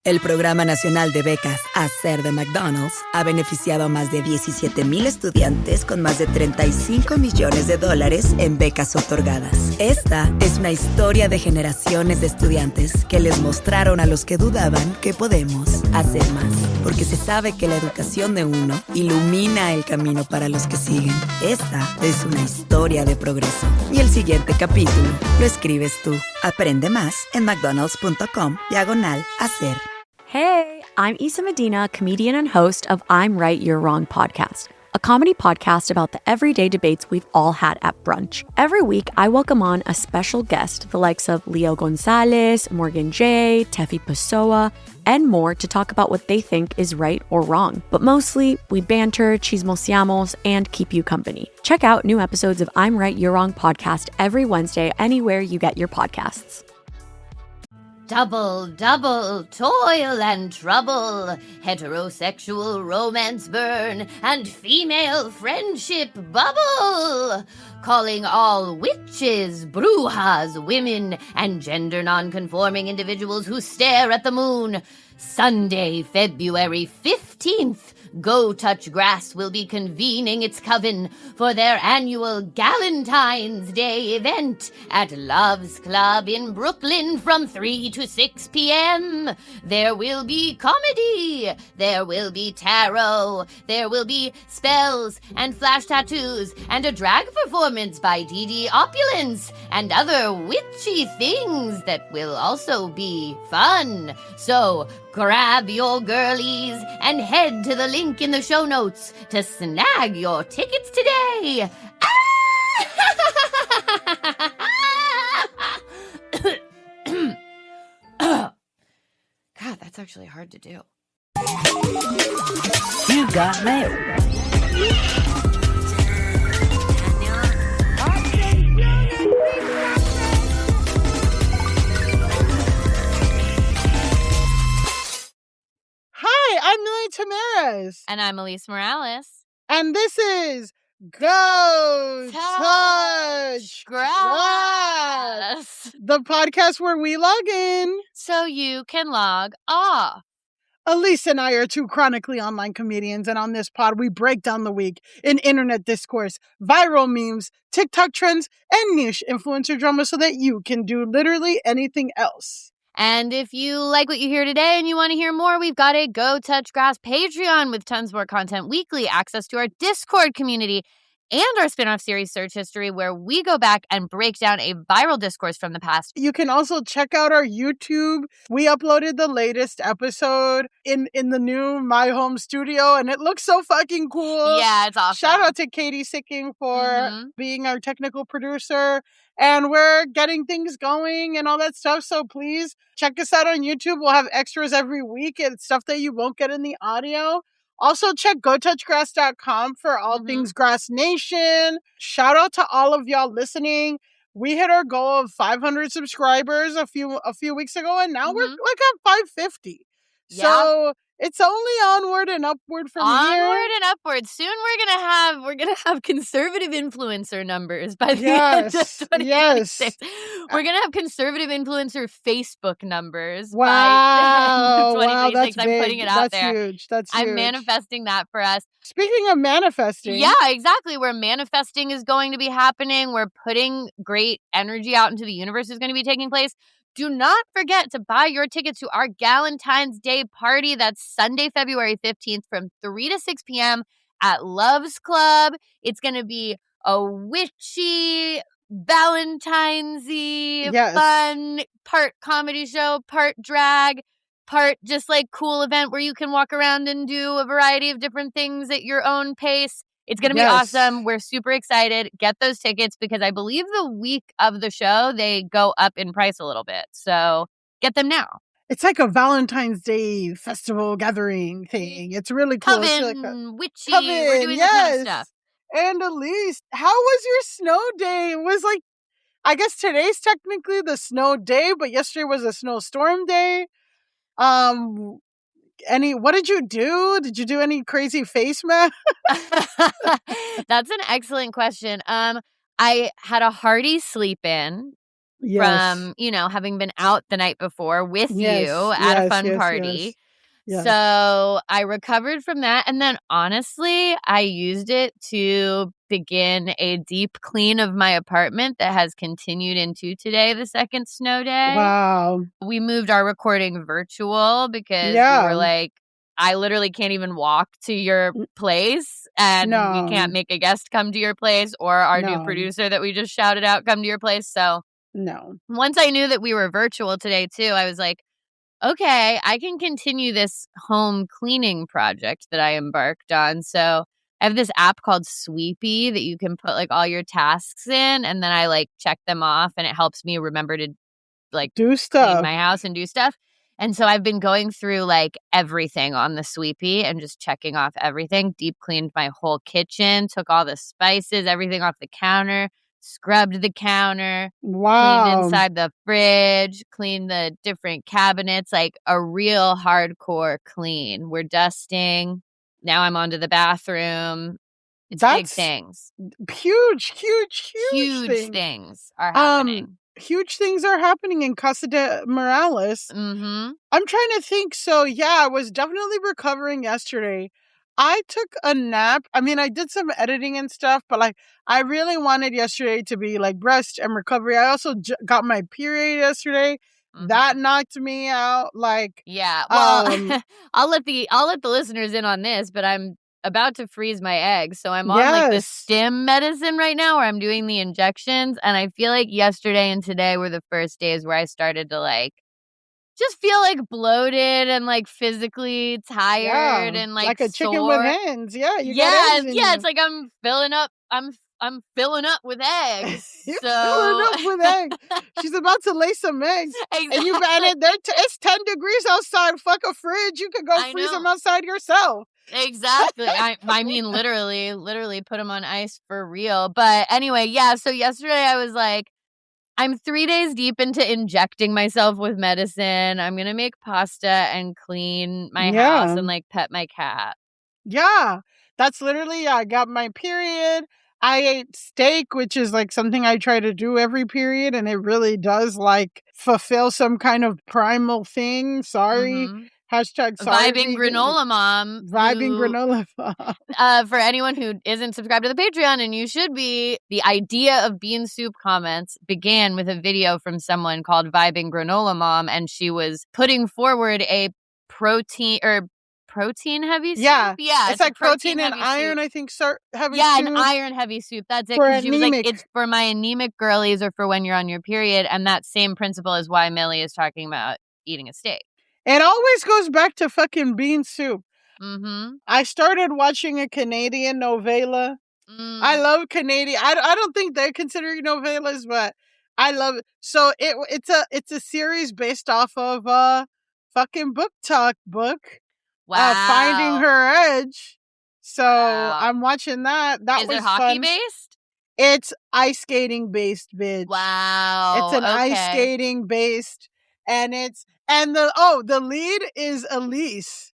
El Programa Nacional de Becas Hacer de McDonald's ha beneficiado a más de 17,000 estudiantes con más de $35 millones en becas otorgadas. Esta es una historia de generaciones de estudiantes que les mostraron a los que dudaban que podemos hacer más. Porque se sabe que la educación de uno ilumina el camino para los que siguen. Esta es una historia de progreso. Y el siguiente capítulo lo escribes tú. Aprende más en mcdonalds.com/hacer. Hey, I'm Issa Medina, comedian and host of I'm Right, You're Wrong podcast, a comedy podcast about the everyday debates we've all had at brunch. Every week, I welcome on a special guest, the likes of Leo Gonzalez, Morgan J, Tefi Pessoa, and more to talk about what they think is right or wrong. But mostly, we banter, chismoseamos, and keep you company. Check out new episodes of I'm Right, You're Wrong podcast every Wednesday anywhere you get your podcasts. Double, double, toil and trouble, heterosexual romance burn, and female friendship bubble. Calling all witches, brujas, women, and gender non-conforming individuals who stare at the moon. Sunday, February 15th, Go Touch Grass will be convening its coven for their annual Galentine's Day event at Love's Club in Brooklyn from 3 to 6 p.m. There will be comedy, there will be tarot, there will be spells and flash tattoos and a drag performance by Dee Opulence and other witchy things that will also be fun. So grab your girlies and head to the link in the show notes to snag your tickets today. God, that's actually hard to do. You got mail. Hi, I'm Millie Tamaris. And I'm Alise Morales. And this is Go Touch Grass, the podcast where we log in so you can log off. Alise and I are two chronically online comedians, and on this pod, we break down the week in internet discourse, viral memes, TikTok trends, and niche influencer drama so that you can do literally anything else. And if you like what you hear today and you want to hear more, we've got a Go Touch Grass Patreon with tons more content weekly, access to our Discord community, and our spin-off series Search History, where we go back and break down a viral discourse from the past. You can also check out our YouTube. We uploaded the latest episode in the new My Home studio, and it looks so fucking cool. Yeah, it's awesome. Shout out to Katie Sicking for being our technical producer. And we're getting things going and all that stuff. So please check us out on YouTube. We'll have extras every week and stuff that you won't get in the audio. Also, check gotouchgrass.com for all things Grass Nation. Shout out to all of y'all listening. We hit our goal of 500 subscribers a few weeks ago, and now we're like at 550. Yeah. So it's only onward and upward from here. Onward and upward. Soon we're gonna have conservative influencer numbers by the end of 2026. We're gonna have conservative influencer Facebook numbers by the end of 2026. Wow, that's I'm big. putting it out there. Huge. That's huge. I'm manifesting that for us. Speaking of manifesting. Yeah, exactly. Where manifesting is going to be happening, where putting great energy out into the universe is going to be taking place. Do not forget to buy your tickets to our Galentine's Day party. That's Sunday, February 15th from 3 to 6 p.m. at Love's Club. It's going to be a witchy, Valentine's-y, fun, part comedy show, part drag, part just like cool event where you can walk around and do a variety of different things at your own pace. It's going to be awesome. We're super excited. Get those tickets because I believe the week of the show, they go up in price a little bit. So get them now. It's like a Valentine's Day festival gathering thing. It's really cool. Coven, witchy. We're doing this kind of stuff. And Alise, how was your snow day? It was like, I guess today's technically the snow day, but yesterday was a snowstorm day. What did you do? Did you do any crazy face mask? That's an excellent question. I had a hearty sleep in. from, having been out the night before with you at a fun party. Yes. So I recovered from that. And then honestly, I used it to begin a deep clean of my apartment that has continued into today, the second snow day. Wow. We moved our recording virtual because we were like, I literally can't even walk to your place, and we can't make a guest come to your place or our new producer that we just shouted out come to your place. So once I knew that we were virtual today too, I was like, okay, I can continue this home cleaning project that I embarked on. So I have this app called Sweepy that you can put like all your tasks in, and then I like check them off, and it helps me remember to like do stuff, clean my house and do stuff. And so I've been going through like everything on the Sweepy and just checking off everything. Deep cleaned my whole kitchen, took all the spices, everything off the counter, scrubbed the counter, cleaned inside the fridge, cleaned the different cabinets, like a real hardcore clean. We're dusting. Now I'm onto the bathroom. It's big things. Huge things are happening. Huge things are happening in Casa de Morales. Mm-hmm. I'm trying to think. So, I was definitely recovering yesterday. I took a nap. I mean, I did some editing and stuff, but like, I really wanted yesterday to be like rest and recovery. I also got my period yesterday. Mm-hmm. That knocked me out. Like, well, I'll let the listeners in on this, but I'm about to freeze my eggs. So I'm on like the stim medicine right now where I'm doing the injections. And I feel like yesterday and today were the first days where I started to like just feel like bloated and like physically tired and like a chicken sore. with hands. Yeah, it's like I'm filling up. I'm filling up with eggs. You're filling up with eggs. She's about to lay some eggs. Exactly. And you it's 10 degrees outside. Fuck a fridge. You could go freeze them outside yourself. Exactly. I mean, literally put them on ice for real. But anyway, so yesterday I was like, I'm 3 days deep into injecting myself with medicine. I'm going to make pasta and clean my house and like pet my cat. Yeah, that's literally, I got my period. I ate steak, which is like something I try to do every period. And it really does like fulfill some kind of primal thing. Sorry. Mm-hmm. Hashtag sorry. Vibing granola mom. Granola mom. For anyone who isn't subscribed to the Patreon, and you should be, the idea of bean soup comments began with a video from someone called Vibing Granola Mom, and she was putting forward a protein heavy soup. Yeah, it's like protein and iron, soup. I think, heavy soup. An iron heavy soup. That's it. For she was like, it's for my anemic girlies or for when you're on your period. And that same principle is why Millie is talking about eating a steak. It always goes back to fucking bean soup. Mm-hmm. I started watching a Canadian novela. I love Canadian. I don't think they're considered novellas, but I love it. So it's a series based off of fucking book talk book. Wow. Finding Her Edge. So I'm watching that. That was it hockey fun. Based? It's ice skating based, bitch. Wow. It's an ice skating based, and the lead is Alise.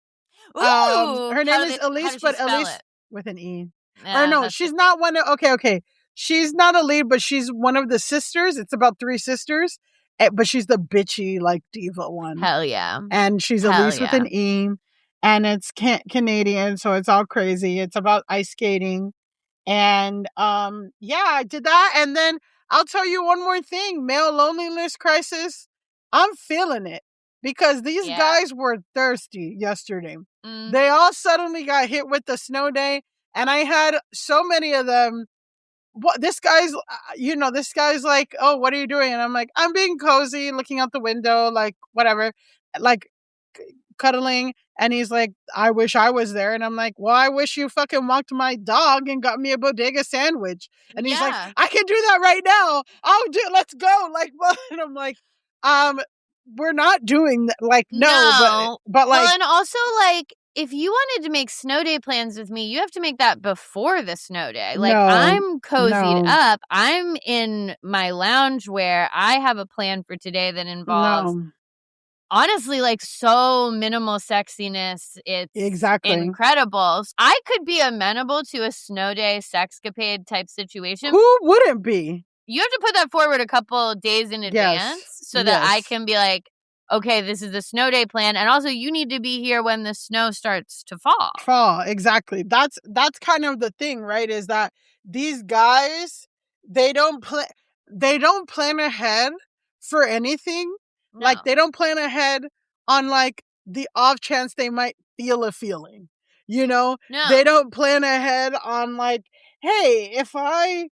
Ooh, her name is Alise, but Alise with an E. Or no, she's not one of. Okay. She's not a lead, but she's one of the sisters. It's about 3 sisters, but she's the bitchy like diva one. Hell yeah. And she's Alise with an E. And it's Canadian, so it's all crazy. It's about ice skating. And I did that. And then I'll tell you one more thing. Male loneliness crisis. I'm feeling it. Because these guys were thirsty yesterday. They all suddenly got hit with the snow day. And I had so many of them. This guy's like, oh, what are you doing? And I'm like, I'm being cozy, looking out the window, like, whatever. Like, cuddling. And he's like, I wish I was there. And I'm like, well, I wish you fucking walked my dog and got me a bodega sandwich. And he's like, I can do that right now. Let's go. Like, and I'm like, we're not doing that. Like, no. But like, well, and also like, if you wanted to make snow day plans with me, you have to make that before the snow day. Like, I'm cozied up. I'm in my loungewear. I have a plan for today that involves honestly, like, so minimal sexiness. It's incredible. I could be amenable to a snow day sexcapade type situation. Who wouldn't be? You have to put that forward a couple days in advance so that I can be like, okay, this is the snow day plan. And also you need to be here when the snow starts to fall. Exactly. That's kind of the thing, right? Is that these guys, they don't plan ahead for anything. No. Like they don't plan ahead on like the off chance they might feel a feeling. You know? No. They don't plan ahead on like, hey, if I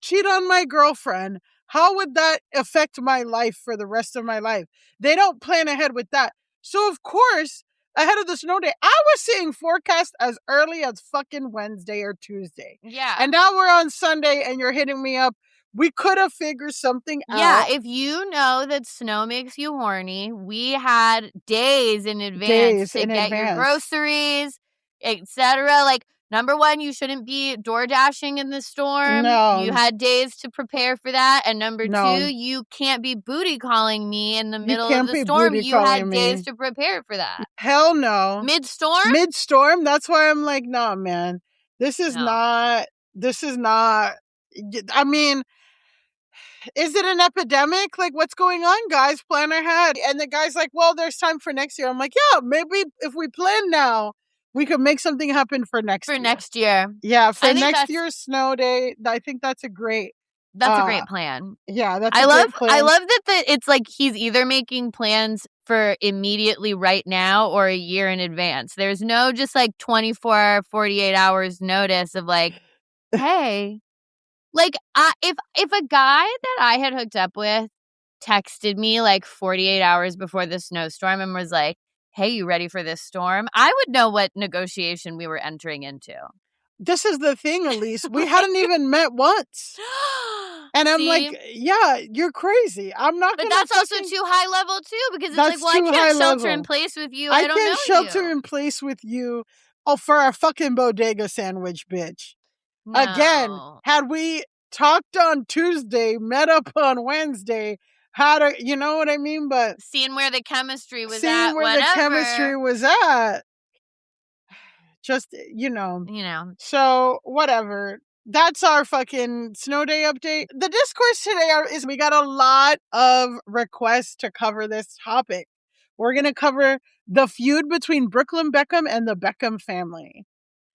cheat on my girlfriend, how would that affect my life for the rest of my life? They don't plan ahead with that. So of course, ahead of the snow day, I was seeing forecast as early as fucking Wednesday or Tuesday. Yeah. And now we're on Sunday and you're hitting me up. We could have figured something out. Yeah, if you know that snow makes you horny, we had days in advance to get your groceries, etc. Like, number one, you shouldn't be door dashing in the storm. No. You had days to prepare for that. And number two, you can't be booty calling me in the middle of the storm. You had days to prepare for that. Hell no. Mid-storm? Mid-storm? That's why I'm like, nah, man. This is not, I mean, is it an epidemic? Like, what's going on, guys? Plan ahead. And the guy's like, well, there's time for next year. I'm like, yeah, maybe if we plan now, we could make something happen for next year. Next year. Yeah, for next year's snow day. I think that's a great plan. Yeah, that's a great plan. I love that it's like he's either making plans for immediately right now or a year in advance. There's no just like 24, 48 hours notice of like, hey, like if a guy that I had hooked up with texted me like 48 hours before the snowstorm and was like, hey, you ready for this storm? I would know what negotiation we were entering into. This is the thing, Alise. We hadn't even met once. And I'm like, yeah, you're crazy. I'm not going to. But that's also too high level, too, because it's like, well, I can't shelter in place with you. I don't know you. I can't shelter in place with you for a fucking bodega sandwich, bitch. No. Again, had we talked on Tuesday, met up on Wednesday, you know what I mean? But seeing where the chemistry was at, just, So, whatever. That's our fucking snow day update. The discourse today is we got a lot of requests to cover this topic. We're going to cover the feud between Brooklyn Beckham and the Beckham family.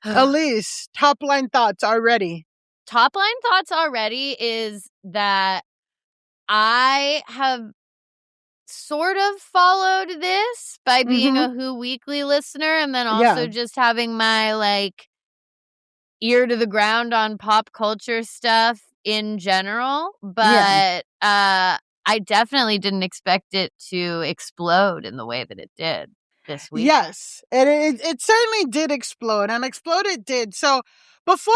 Alise, top line thoughts already. Top line thoughts already is that I have sort of followed this by being a Who Weekly listener and then also just having my like ear to the ground on pop culture stuff in general. But I definitely didn't expect it to explode in the way that it did this week. Yes, it certainly did explode, and explode it did. So before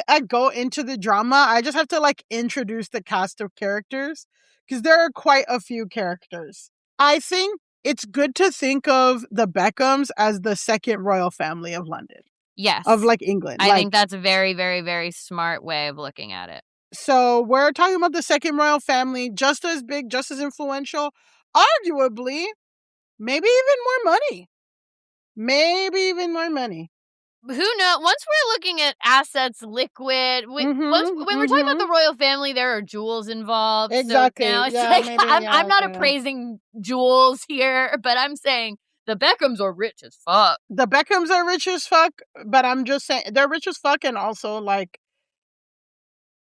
I go into the drama, I just have to like introduce the cast of characters because there are quite a few characters. I think it's good to think of the Beckhams as the second royal family of London. Yes. Of like England. I think that's a very, very, very smart way of looking at it. So we're talking about the second royal family, just as big, just as influential, arguably, maybe even more money. Who knows? Once we're looking at assets, liquid, when we're talking about the royal family, there are jewels involved. Exactly. So, I'm not appraising jewels here, but I'm saying the Beckhams are rich as fuck. The Beckhams are rich as fuck, but I'm just saying they're rich as fuck, and also like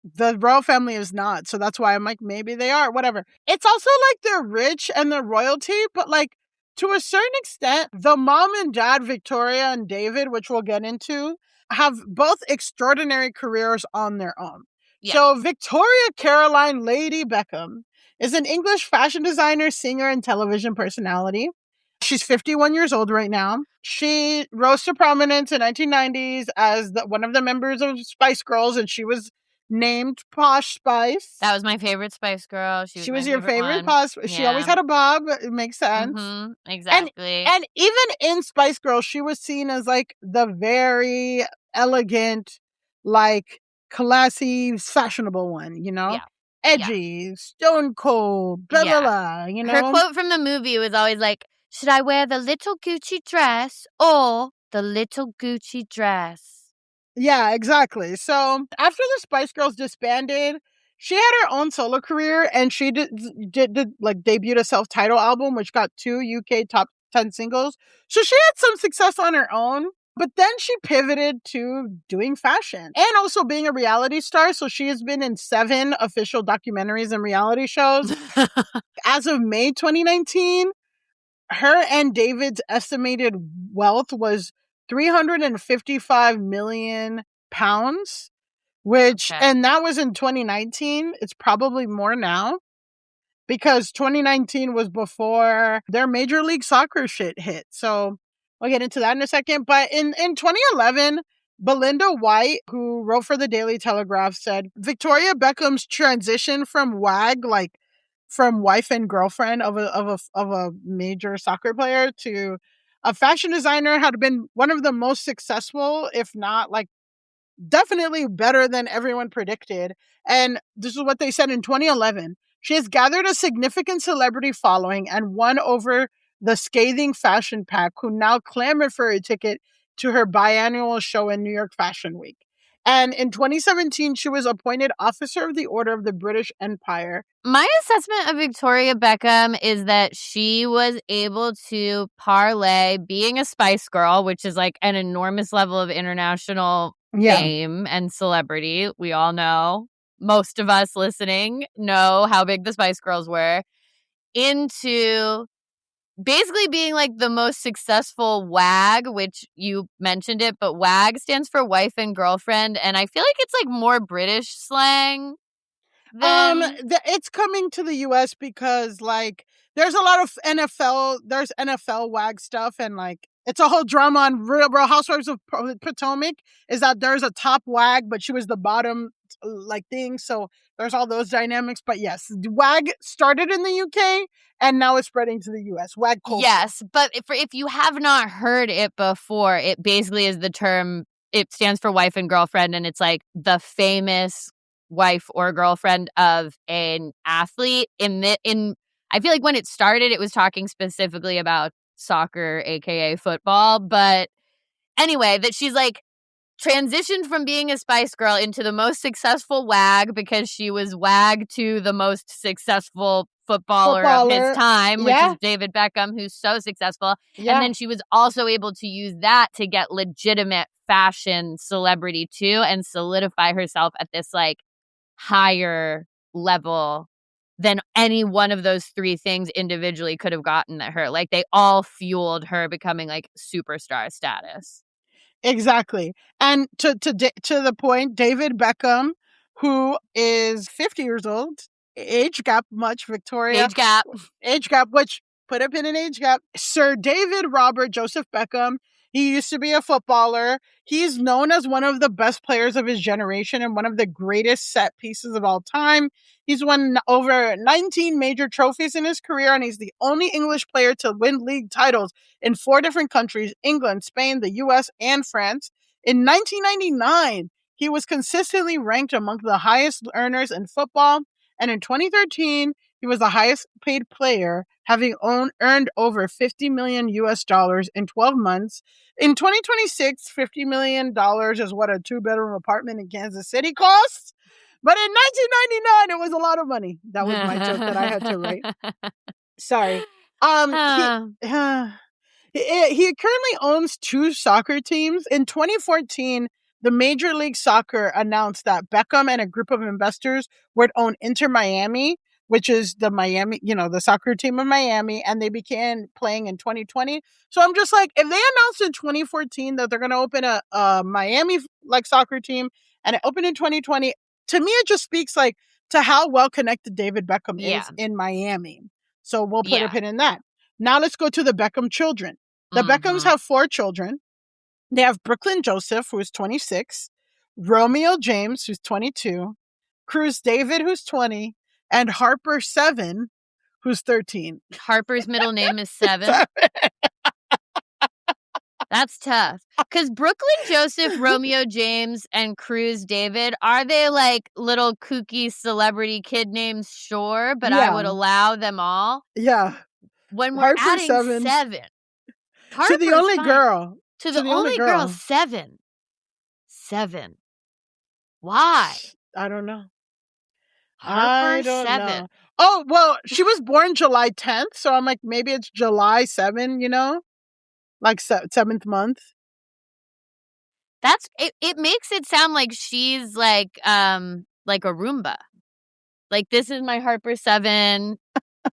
the royal family is not. So that's why I'm like, maybe they are. Whatever. It's also like they're rich and they're royalty, but like, to a certain extent, the mom and dad, Victoria and David, which we'll get into, have both extraordinary careers on their own. Yeah. So Victoria Caroline Lady Beckham is an English fashion designer, singer, and television personality. She's 51 years old right now. She rose to prominence in the 1990s as one of the members of Spice Girls, and she was named Posh Spice. That was my favorite Spice Girl. She was your favorite Posh. Yeah. She always had a bob. It makes sense. Exactly. And even in Spice Girls, she was seen as like the very elegant, like classy, fashionable one, Yeah. Edgy, stone cold, blah, blah, blah, Her quote from the movie was always like, should I wear the little Gucci dress or the little Gucci dress? Yeah, exactly. So after the Spice Girls disbanded, She had her own solo career, and she did like debuted a self-titled album, which got 2 UK top 10 singles. So she had some success on her own, but then she pivoted to doing fashion and also being a reality star. So she has been in 7 official documentaries and reality shows. As of May 2019, her and David's estimated wealth was 355 million pounds. And that was in 2019. It's probably more now because 2019 was before their Major League Soccer shit hit. So we'll get into that in a second. But in 2011, Belinda White, who wrote for the Daily Telegraph, said Victoria Beckham's transition from WAG, like from wife and girlfriend of a major soccer player, to a fashion designer had been one of the most successful, if not like definitely better than everyone predicted. And this is what they said in 2011. She has gathered a significant celebrity following and won over the scathing fashion pack, who now clamor for a ticket to her biannual show in New York Fashion Week. And in 2017, she was appointed Officer of the Order of the British Empire. My assessment of Victoria Beckham is that she was able to parlay being a Spice Girl, which is like an enormous level of international fame and celebrity. We all know, most of us listening know how big the Spice Girls were, into basically being like the most successful WAG, which you mentioned it, but WAG stands for wife and girlfriend. And I feel like it's like more British slang. It's coming to the US because like there's a lot of there's NFL WAG stuff, and like it's a whole drama on Real Housewives of Potomac is that there's a top WAG, but she was the bottom like thing. So there's all those dynamics. But yes, WAG started in the UK and now it's spreading to the US. WAG culture. Yes, but if you have not heard it before, it basically is the term, it stands for wife and girlfriend, and it's like the famous wife or girlfriend of an athlete. I feel like when it started, it was talking specifically about soccer, aka football. But anyway, that she's like transitioned from being a Spice Girl into the most successful WAG because she was WAG to the most successful footballer of his time, which is David Beckham, who's so successful. Yeah. And then she was also able to use that to get legitimate fashion celebrity too, and solidify herself at this like higher level than any one of those 3 things individually could have gotten at her. Like they all fueled her becoming like superstar status. Exactly. And to the point, David Beckham, who is 50 years old, age gap much, Victoria. Age gap, which put up in an age gap. Sir David Robert Joseph Beckham, he used to be a footballer. He's known as one of the best players of his generation and one of the greatest set pieces of all time. He's won over 19 major trophies in his career, and he's the only English player to win league titles in 4 different countries: England, Spain, the US, and France. In 1999, he was consistently ranked among the highest earners in football. And in 2013, he was the highest paid player, having earned over $50 million in 12 months. In 2026, $50 million is what a 2-bedroom apartment in Kansas City costs. But in 1999, it was a lot of money. That was my joke that I had to write. Sorry. He currently owns 2 soccer teams. In 2014, the Major League Soccer announced that Beckham and a group of investors would own Inter Miami, which is the Miami, the soccer team of Miami, and they began playing in 2020. So I'm just like, if they announced in 2014 that they're going to open a Miami like soccer team and it opened in 2020, to me it just speaks like to how well connected David Beckham is in Miami. So we'll put a pin in that. Now let's go to the Beckham children. The Beckhams have 4 children. They have Brooklyn Joseph, who is 26, Romeo James, who's 22, Cruz David, who's 20, and Harper 7, who's 13. Harper's middle name is 7. That's tough. Because Brooklyn Joseph, Romeo James, and Cruz David, are they like little kooky celebrity kid names? Sure, but I would allow them all. Yeah. When we're adding 7. To the only girl. To the only girl, 7. 7. Why? I don't know. I don't know. Oh, well, she was born July 10th, so I'm like, maybe it's July 7, like 7th month. That's it makes it sound like she's like a Roomba. Like, this is my Harper 7.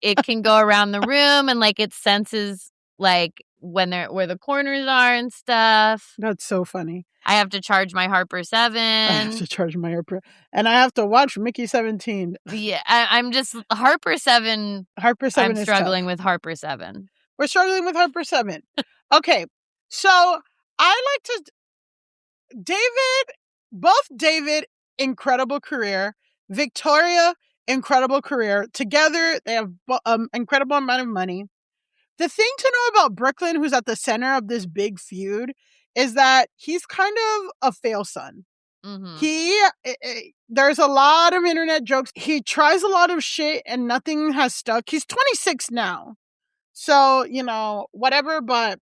It can go around the room and like it senses like where the corners are and stuff. That's so funny. I have to charge my Harper 7. I have to charge my Harper. And I have to watch Mickey 17. Yeah, I'm just Harper 7. Harper 7 I'm struggling with Harper 7. We're struggling with Harper 7. Okay. So I like to David, incredible career. Victoria, incredible career. Together, they have incredible amount of money. The thing to know about Brooklyn, who's at the center of this big feud, is that he's kind of a fail son. Mm-hmm. There's a lot of internet jokes. He tries a lot of shit and nothing has stuck. He's 26 now. So, whatever, but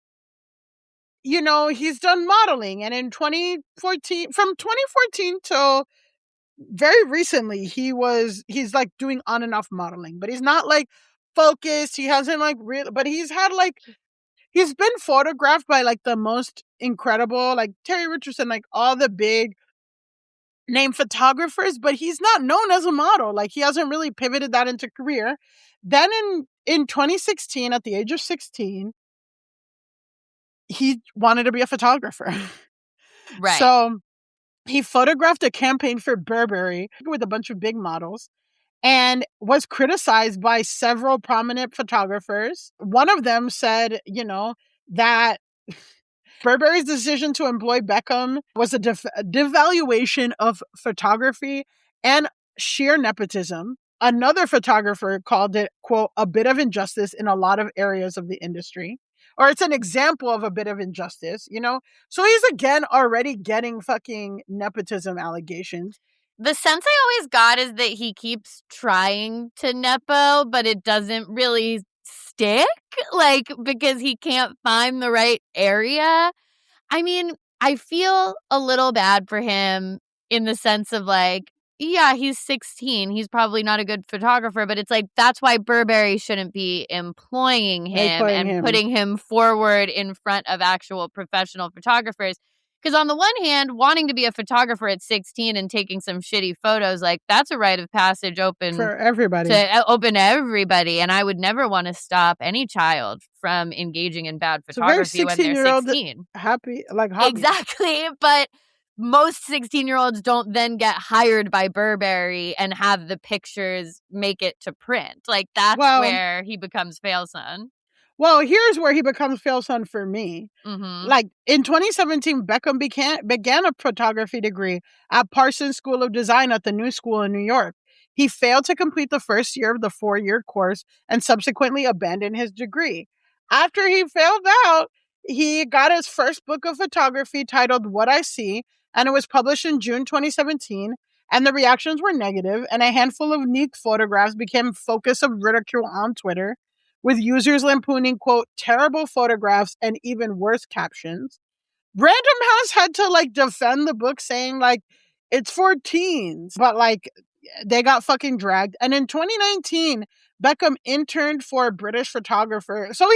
he's done modeling, and in 2014, from 2014 till very recently, he's like doing on and off modeling, but he's not like focused. He hasn't like but he's been photographed by like the most incredible, like Terry Richardson, like all the big name photographers, but he's not known as a model. Like, he hasn't really pivoted that into career. Then in 2016, at the age of 16, he wanted to be a photographer. Right. So he photographed a campaign for Burberry with a bunch of big models and was criticized by several prominent photographers. One of them said, that Burberry's decision to employ Beckham was a devaluation of photography and sheer nepotism. Another photographer called it, quote, a bit of injustice in a lot of areas of the industry. Or it's an example of a bit of injustice, So he's again already getting fucking nepotism allegations. The sense I always got is that he keeps trying to nepo, but it doesn't really stick, like, because he can't find the right area. I mean, I feel a little bad for him in the sense of like, yeah, he's 16. He's probably not a good photographer, but it's like, that's why Burberry shouldn't be employing him and putting him forward in front of actual professional photographers. Because on the one hand, wanting to be a photographer at 16 and taking some shitty photos, like, that's a rite of passage open for everybody. Open to everybody. And I would never want to stop any child from engaging in bad photography when they're 16. Happy, like hobby. Exactly. But most 16-year-olds don't then get hired by Burberry and have the pictures make it to print. Like, that's where he becomes fail son. Well, here's where he becomes fail son for me. Mm-hmm. Like, in 2017, Beckham began a photography degree at Parsons School of Design at the New School in New York. He failed to complete the first year of the 4-year course and subsequently abandoned his degree. After he failed out, he got his first book of photography titled What I See, and it was published in June 2017. And the reactions were negative, and a handful of neat photographs became focus of ridicule on Twitter, with users lampooning, quote, terrible photographs and even worse captions. Random House had to, like, defend the book, saying, like, it's for teens. But, like, they got fucking dragged. And in 2019, Beckham interned for a British photographer. So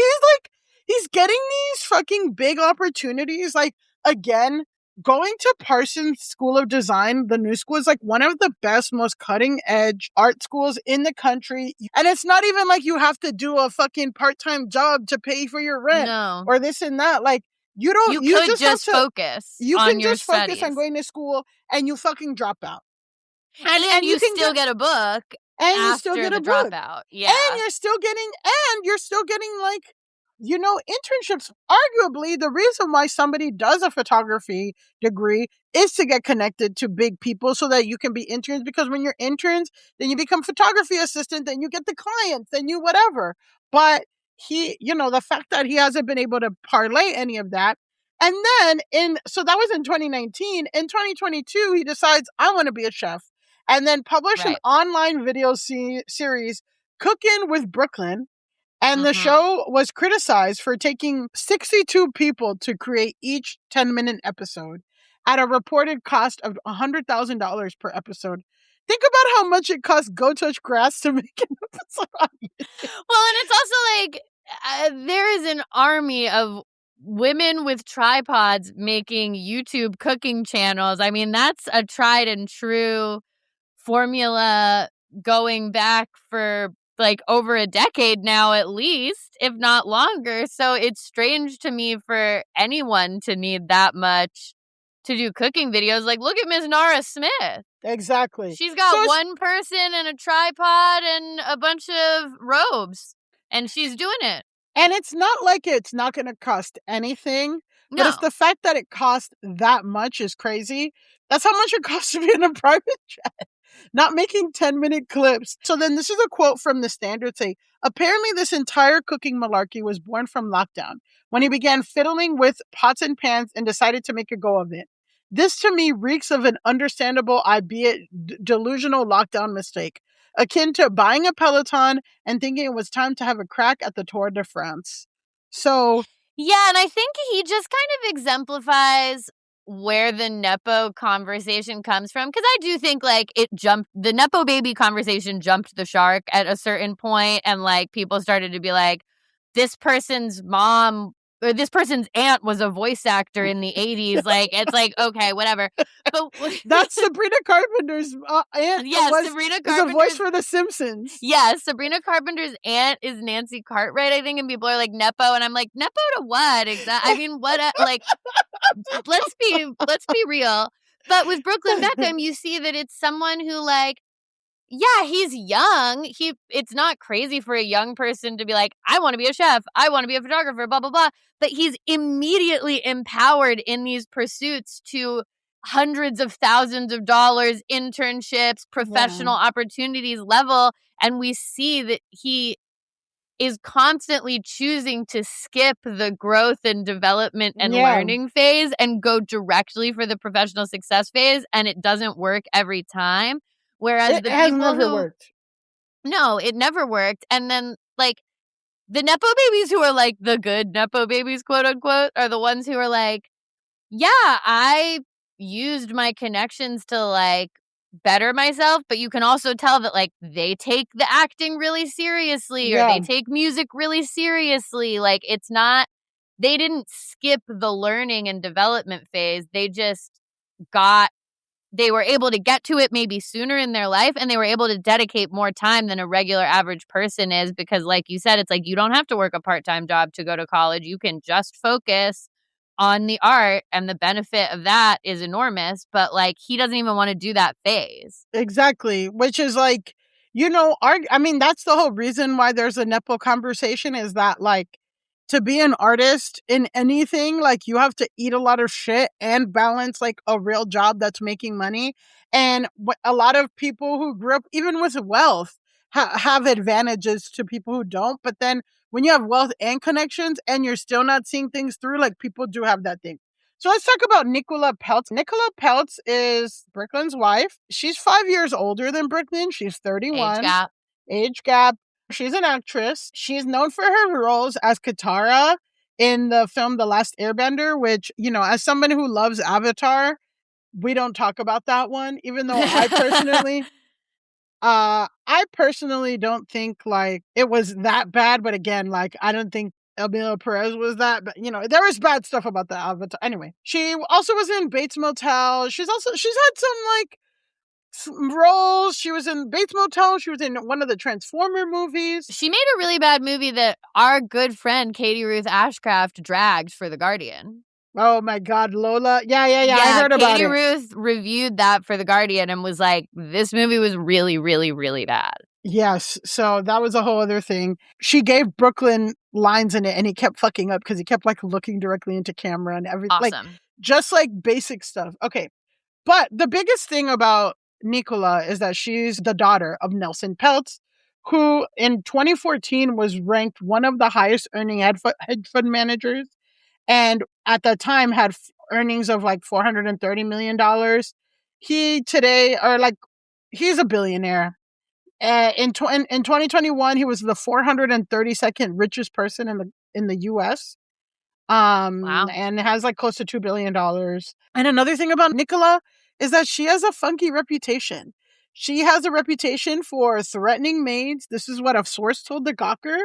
he's getting these fucking big opportunities. Like, again, going to Parsons School of Design, the New School, is like one of the best, most cutting edge art schools in the country. And it's not even like you have to do a fucking part-time job to pay for your rent or this and that. Like, you could just focus you on can your just studies. Focus on going to school and you fucking drop out. And you can still get a book and you after still get the a book. dropout. Yeah. And you're still getting like, internships. Arguably, the reason why somebody does a photography degree is to get connected to big people so that you can be interns. Because when you're interns, then you become photography assistant, then you get the clients, then you whatever. But he, the fact that he hasn't been able to parlay any of that. And then so that was in 2019. In 2022, he decides, I want to be a chef. And then published an online video series, Cooking with Brooklyn. And the show was criticized for taking 62 people to create each 10-minute episode at a reported cost of $100,000 per episode. Think about how much it costs Go Touch Grass to make an episode on YouTube. Well, and it's also like there is an army of women with tripods making YouTube cooking channels. I mean, that's a tried and true formula going back for like over a decade now, at least, if not longer. So it's strange to me for anyone to need that much to do cooking videos. Like, look at Miss Nara Smith. Exactly. She's got one person and a tripod and a bunch of robes, and she's doing it. And it's not like it's not going to cost anything, but it's the fact that it costs that much is crazy. That's how much it costs to be in a private jet, not making 10-minute clips. So then this is a quote from the Standard say, apparently this entire cooking malarkey was born from lockdown, when he began fiddling with pots and pans and decided to make a go of it. This to me reeks of an understandable, albeit delusional lockdown mistake, akin to buying a Peloton and thinking it was time to have a crack at the Tour de France. So... yeah, and I think he just kind of exemplifies where the Nepo conversation comes from. Because I do think, like, the Nepo baby conversation jumped the shark at a certain point, and, like, people started to be like, this person's mom... or this person's aunt was a voice actor in the 80s. Like, it's like, okay, whatever. But that's Sabrina Carpenter's aunt. Yes, Sabrina Carpenter's is a voice for The Simpsons. Yes, Sabrina Carpenter's aunt is Nancy Cartwright, I think, and people are like, Nepo, and I'm like, Nepo to what? Exactly. I mean, what? Like, let's be real. But with Brooklyn Beckham, you see that it's someone who, like, yeah, he's young. It's not crazy for a young person to be like, I want to be a chef. I want to be a photographer, blah, blah, blah. But he's immediately empowered in these pursuits to hundreds of thousands of dollars, internships, professional opportunities level. And we see that he is constantly choosing to skip the growth and development and learning phase and go directly for the professional success phase. And it doesn't work every time. Whereas it has never worked. No, it never worked. And then, like, the Nepo babies who are, like, the good Nepo babies, quote unquote, are the ones who are like, yeah, I used my connections to, like, better myself. But you can also tell that, like, they take the acting really seriously or they take music really seriously. Like, it's not, they didn't skip the learning and development phase. They just they were able to get to it maybe sooner in their life, and they were able to dedicate more time than a regular average person is because, like you said, it's like you don't have to work a part-time job to go to college. You can just focus on the art, and the benefit of that is enormous. But, like, he doesn't even want to do that phase. Exactly, which is like, you know, I mean, that's the whole reason why there's a Nepo conversation is that, like, to be an artist in anything, like, you have to eat a lot of shit and balance, like, a real job that's making money. And a lot of people who grew up, even with wealth, have advantages to people who don't. But then when you have wealth and connections and you're still not seeing things through, like, people do have that thing. So let's talk about Nicola Peltz. Nicola Peltz is Brooklyn's wife. She's 5 years older than Brooklyn. She's 31. Age gap. She's an actress. She's known for her roles as Katara in the film The Last Airbender, which, you know, as someone who loves Avatar, we don't talk about that one, even though I personally don't think, like, it was that bad. But again, like, I don't think Emilia Perez was that, but, you know, there was bad stuff about the Avatar. Anyway, she also was in Bates Motel. She's had some, like, roles. She was in Bates Motel. She was in one of the Transformer movies. She made a really bad movie that our good friend Katie Ruth Ashcraft dragged for The Guardian. Oh my God, Lola. Yeah. I heard about it. Katie Ruth reviewed that for The Guardian and was like, this movie was really, really, really bad. Yes. So that was a whole other thing. She gave Brooklyn lines in it and he kept fucking up because he kept, like, looking directly into camera and everything. Awesome. Like, just like basic stuff. Okay. But the biggest thing about Nicola is that she's the daughter of Nelson Peltz, who in 2014 was ranked one of the highest earning hedge fund managers. And at that time had earnings of like $430 million. He's a billionaire. In 2021, he was the 432nd richest person in the U.S. Wow. And has like close to $2 billion. And another thing about Nicola is that she has a funky reputation. She has a reputation for threatening maids. This is what a source told the Gawker.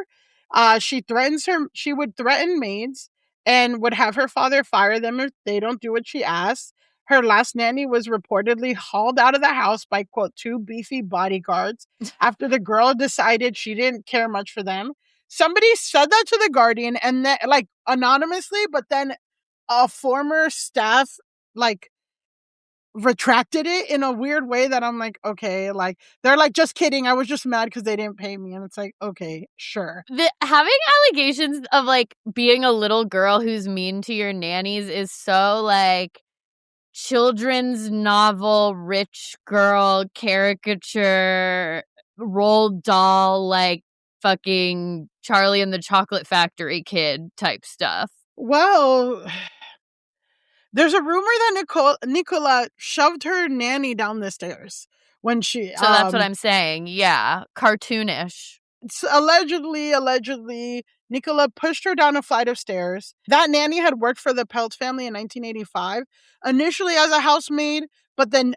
She would threaten maids and would have her father fire them if they don't do what she asks. Her last nanny was reportedly hauled out of the house by, quote, 2 beefy bodyguards after the girl decided she didn't care much for them. Somebody said that to the Guardian, and then, like, anonymously, but then a former staff, like, retracted it in a weird way that I'm like, okay, like, they're like, just kidding. I was just mad because they didn't pay me. And it's like, okay, sure. Having allegations of, like, being a little girl who's mean to your nannies is so, like, children's novel, rich girl, caricature, rolled doll, like, fucking Charlie and the Chocolate Factory kid type stuff. Well, there's a rumor that Nicola shoved her nanny down the stairs when she... So that's what I'm saying. Yeah. Cartoonish. Allegedly, Nicola pushed her down a flight of stairs. That nanny had worked for the Peltz family in 1985, initially as a housemaid, but then,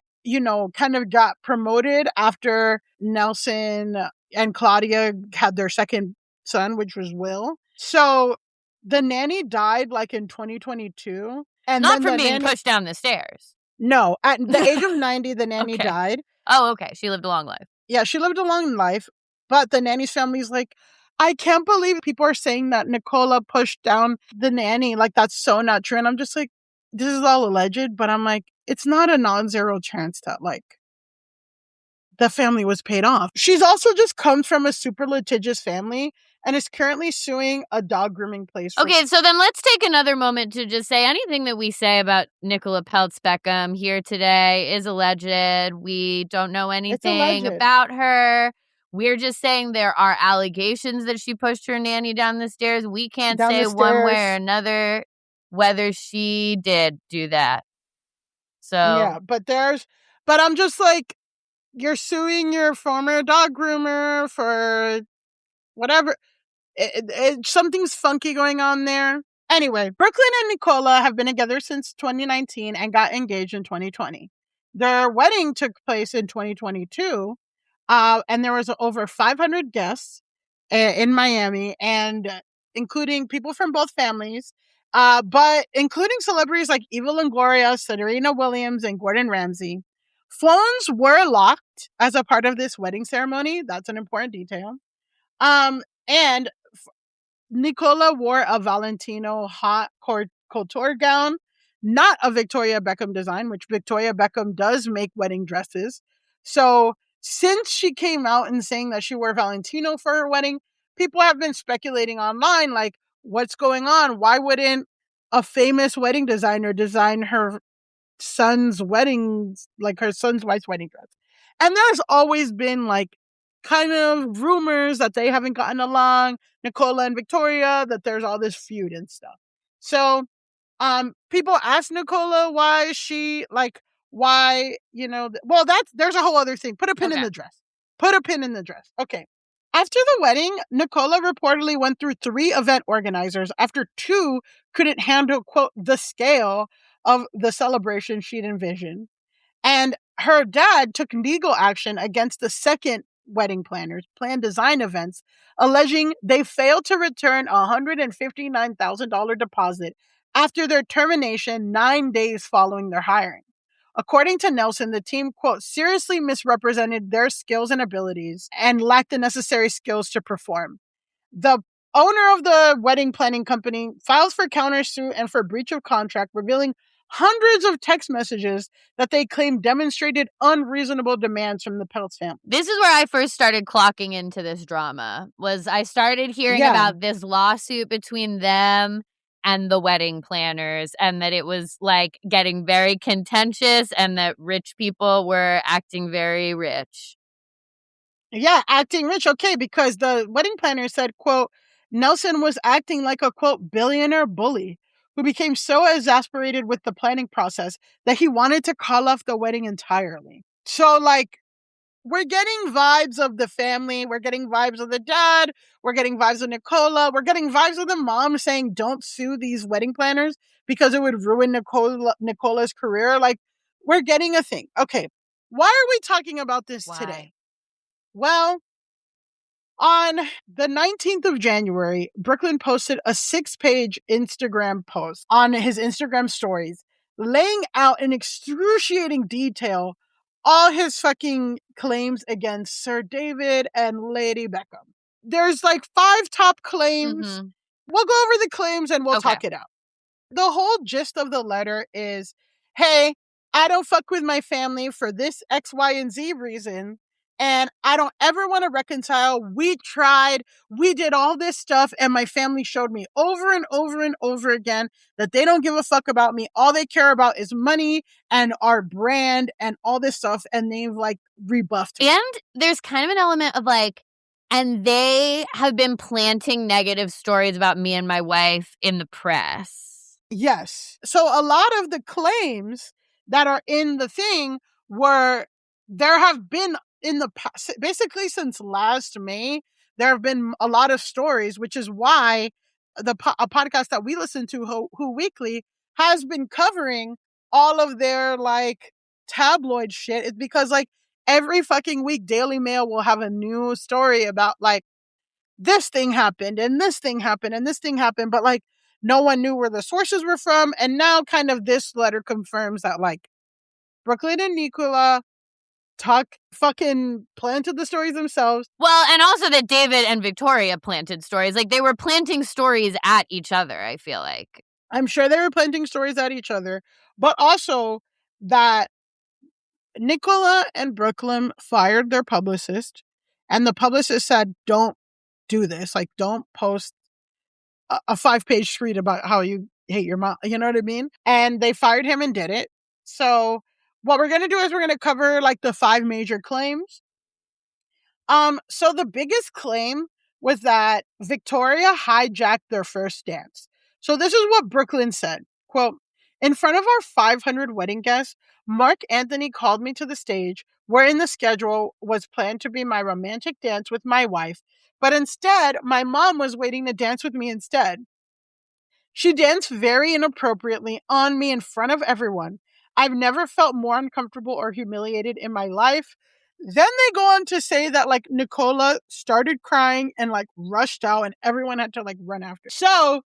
kind of got promoted after Nelson and Claudia had their second son, which was Will. So the nanny died like in 2022. And not from being pushed down the stairs. No, at the age of 90, the nanny Okay. died. Oh, okay. She lived a long life. Yeah, she lived a long life. But the nanny's family's like, I can't believe people are saying that Nicola pushed down the nanny. Like, that's so not true. And I'm just like, this is all alleged. But I'm like, it's not a non-zero chance that, like, the family was paid off. She's also just comes from a super litigious family and is currently suing a dog grooming place. Okay, so then let's take another moment to just say anything that we say about Nicola Peltz Beckham here today is alleged. We don't know anything about her. We're just saying there are allegations that she pushed her nanny down the stairs. We can't say one way or another whether she did do that. So yeah, but I'm just like, you're suing your former dog groomer for whatever. Something's funky going on there. Anyway, Brooklyn and Nicola have been together since 2019 and got engaged in 2020. Their wedding took place in 2022, and there was over 500 guests in Miami, and including people from both families, but including celebrities like Eva Longoria, Serena Williams, and Gordon Ramsay. Phones were locked as a part of this wedding ceremony. That's an important detail. And Nicola wore a Valentino hot couture gown, not a Victoria Beckham design, which Victoria Beckham does make wedding dresses. So since she came out and saying that she wore Valentino for her wedding, people have been speculating online, like, what's going on? Why wouldn't a famous wedding designer design her son's weddings, like her son's wife's wedding dress? And there's always been, like, kind of rumors that they haven't gotten along, Nicola and Victoria, that there's all this feud and stuff. So, people ask Nicola why she, like, why, there's a whole other thing. Put a pin in the dress. Put a pin in the dress. Okay. After the wedding, Nicola reportedly went through 3 event organizers after 2 couldn't handle, quote, the scale of the celebration she'd envisioned. And her dad took legal action against the second wedding planners, planned design events, alleging they failed to return a $159,000 deposit after their termination 9 days following their hiring. According to Nelson, the team, quote, seriously misrepresented their skills and abilities and lacked the necessary skills to perform. The owner of the wedding planning company files for countersuit and for breach of contract, revealing hundreds of text messages that they claim demonstrated unreasonable demands from the Peltz family. This is where I first started clocking into this drama. Was I started hearing about this lawsuit between them and the wedding planners, and that it was, like, getting very contentious and that rich people were acting very rich. Yeah, acting rich. Okay, because the wedding planner said, quote, Nelson was acting like a, quote, billionaire bully who became so exasperated with the planning process that he wanted to call off the wedding entirely. So, like, we're getting vibes of the family. We're getting vibes of the dad. We're getting vibes of Nicola. We're getting vibes of the mom saying, don't sue these wedding planners because it would ruin Nicola's career. Like, we're getting a thing. Okay. Why are we talking about this today? Well, on the 19th of January, Brooklyn posted a 6-page Instagram post on his Instagram stories, laying out in excruciating detail all his fucking claims against Sir David and Lady Beckham. There's like 5 top claims. Mm-hmm. We'll go over the claims and we'll talk it out. The whole gist of the letter is, hey, I don't fuck with my family for this X, Y, and Z reason. And I don't ever want to reconcile. We tried. We did all this stuff. And my family showed me over and over and over again that they don't give a fuck about me. All they care about is money and our brand and all this stuff. And they've like rebuffed me. And there's kind of an element of like, and they have been planting negative stories about me and my wife in the press. Yes. So a lot of the claims that are in the thing were, there have been in the past, basically since last May, there have been a lot of stories, which is why a podcast that we listen to, Who Weekly, has been covering all of their like tabloid shit. It's because like every fucking week, Daily Mail will have a new story about like this thing happened and this thing happened and this thing happened, but like no one knew where the sources were from. And now kind of this letter confirms that like Brooklyn and Nicola fucking planted the stories themselves. Well, and also that David and Victoria planted stories. Like they were planting stories at each other, I feel like. I'm sure they were planting stories at each other, but also that Nicola and Brooklyn fired their publicist, and the publicist said, don't do this. Like, don't post a 5-page tweet about how you hate your mom. You know what I mean? And they fired him and did it. So what we're going to do is we're going to cover like the 5 major claims. So the biggest claim was that Victoria hijacked their first dance. So this is what Brooklyn said, quote, in front of our 500 wedding guests, Mark Anthony called me to the stage where in the schedule was planned to be my romantic dance with my wife, but instead my mom was waiting to dance with me instead. She danced very inappropriately on me in front of everyone. I've never felt more uncomfortable or humiliated in my life. Then they go on to say that like Nicola started crying and like rushed out and everyone had to like run after. So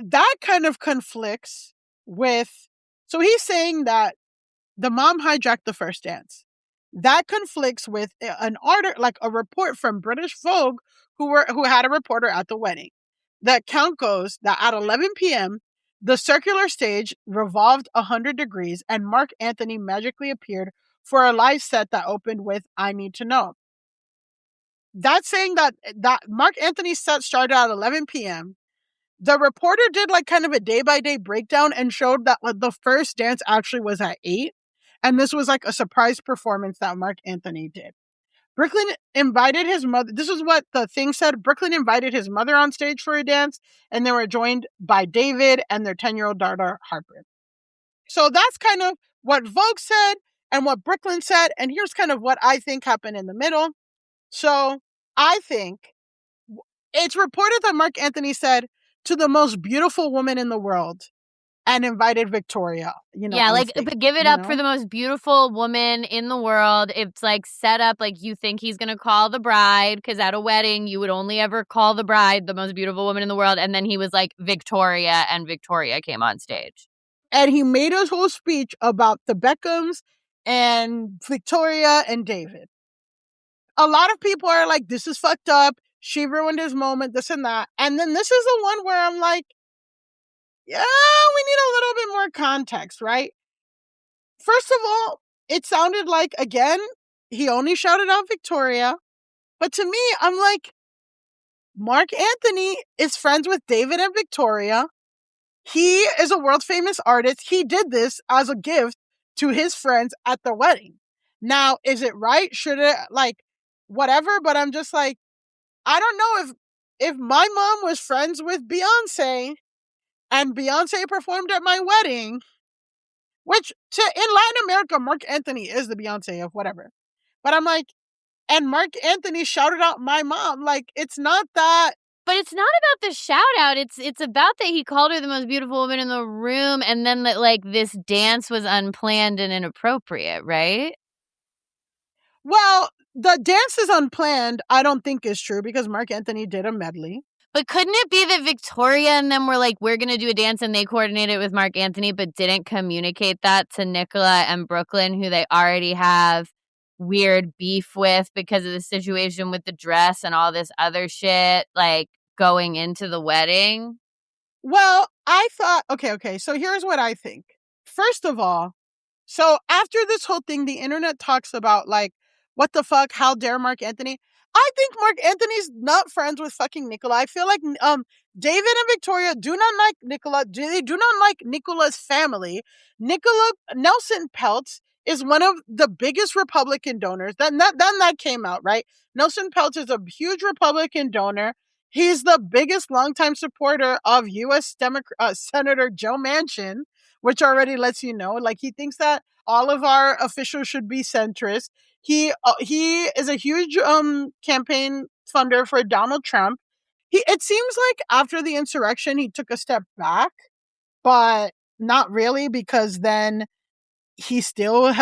that kind of conflicts with, so he's saying that the mom hijacked the first dance. That conflicts with an article, like a report from British Vogue, who had a reporter at the wedding. The account goes that at 11 p.m., the circular stage revolved 100 degrees and Mark Anthony magically appeared for a live set that opened with I Need to Know. That's saying that Mark Anthony's set started at 11 p.m. The reporter did like kind of a day-by-day breakdown and showed that like, the first dance actually was at 8. And this was like a surprise performance that Mark Anthony did. Brooklyn invited his mother. This is what the thing said. Brooklyn invited his mother on stage for a dance, and they were joined by David and their 10-year-old daughter, Harper. So that's kind of what Vogue said and what Brooklyn said. And here's kind of what I think happened in the middle. So I think it's reported that Mark Anthony said to the most beautiful woman in the world, and invited Victoria, Yeah, like, stage, but give it up for the most beautiful woman in the world. It's like set up like you think he's going to call the bride, because at a wedding, you would only ever call the bride the most beautiful woman in the world. And then he was like, Victoria, and Victoria came on stage. And he made a whole speech about the Beckhams and Victoria and David. A lot of people are like, this is fucked up. She ruined his moment, this and that. And then this is the one where I'm like, yeah, we need a little bit more context, right? First of all, it sounded like, again, he only shouted out Victoria. But to me, I'm like, Mark Anthony is friends with David and Victoria. He is a world famous artist. He did this as a gift to his friends at the wedding. Now, is it right? Should it, like, whatever? But I'm just like, I don't know if my mom was friends with Beyonce and Beyonce performed at my wedding, which in Latin America, Mark Anthony is the Beyonce of whatever. But I'm like, and Mark Anthony shouted out my mom. Like, it's not that. But it's not about the shout out. It's about that he called her the most beautiful woman in the room, and then that like this dance was unplanned and inappropriate, right? Well, the dance is unplanned, I don't think is true because Mark Anthony did a medley. But couldn't it be that Victoria and them were like, we're going to do a dance, and they coordinated with Mark Anthony but didn't communicate that to Nicola and Brooklyn, who they already have weird beef with because of the situation with the dress and all this other shit, like, going into the wedding? Well, I thought, okay, so here's what I think. First of all, so after this whole thing, the internet talks about, like, what the fuck, how dare Mark Anthony? I think Mark Anthony's not friends with fucking Nicola. I feel like David and Victoria do not like Nicola. They do not like Nicola's family. Nelson Peltz is one of the biggest Republican donors. Then that came out, right? Nelson Peltz is a huge Republican donor. He's the biggest longtime supporter of U.S. Senator Joe Manchin, which already lets you know, like, he thinks that all of our officials should be centrist. He is a huge campaign funder for Donald Trump. It seems like after the insurrection, he took a step back, but not really, because then he still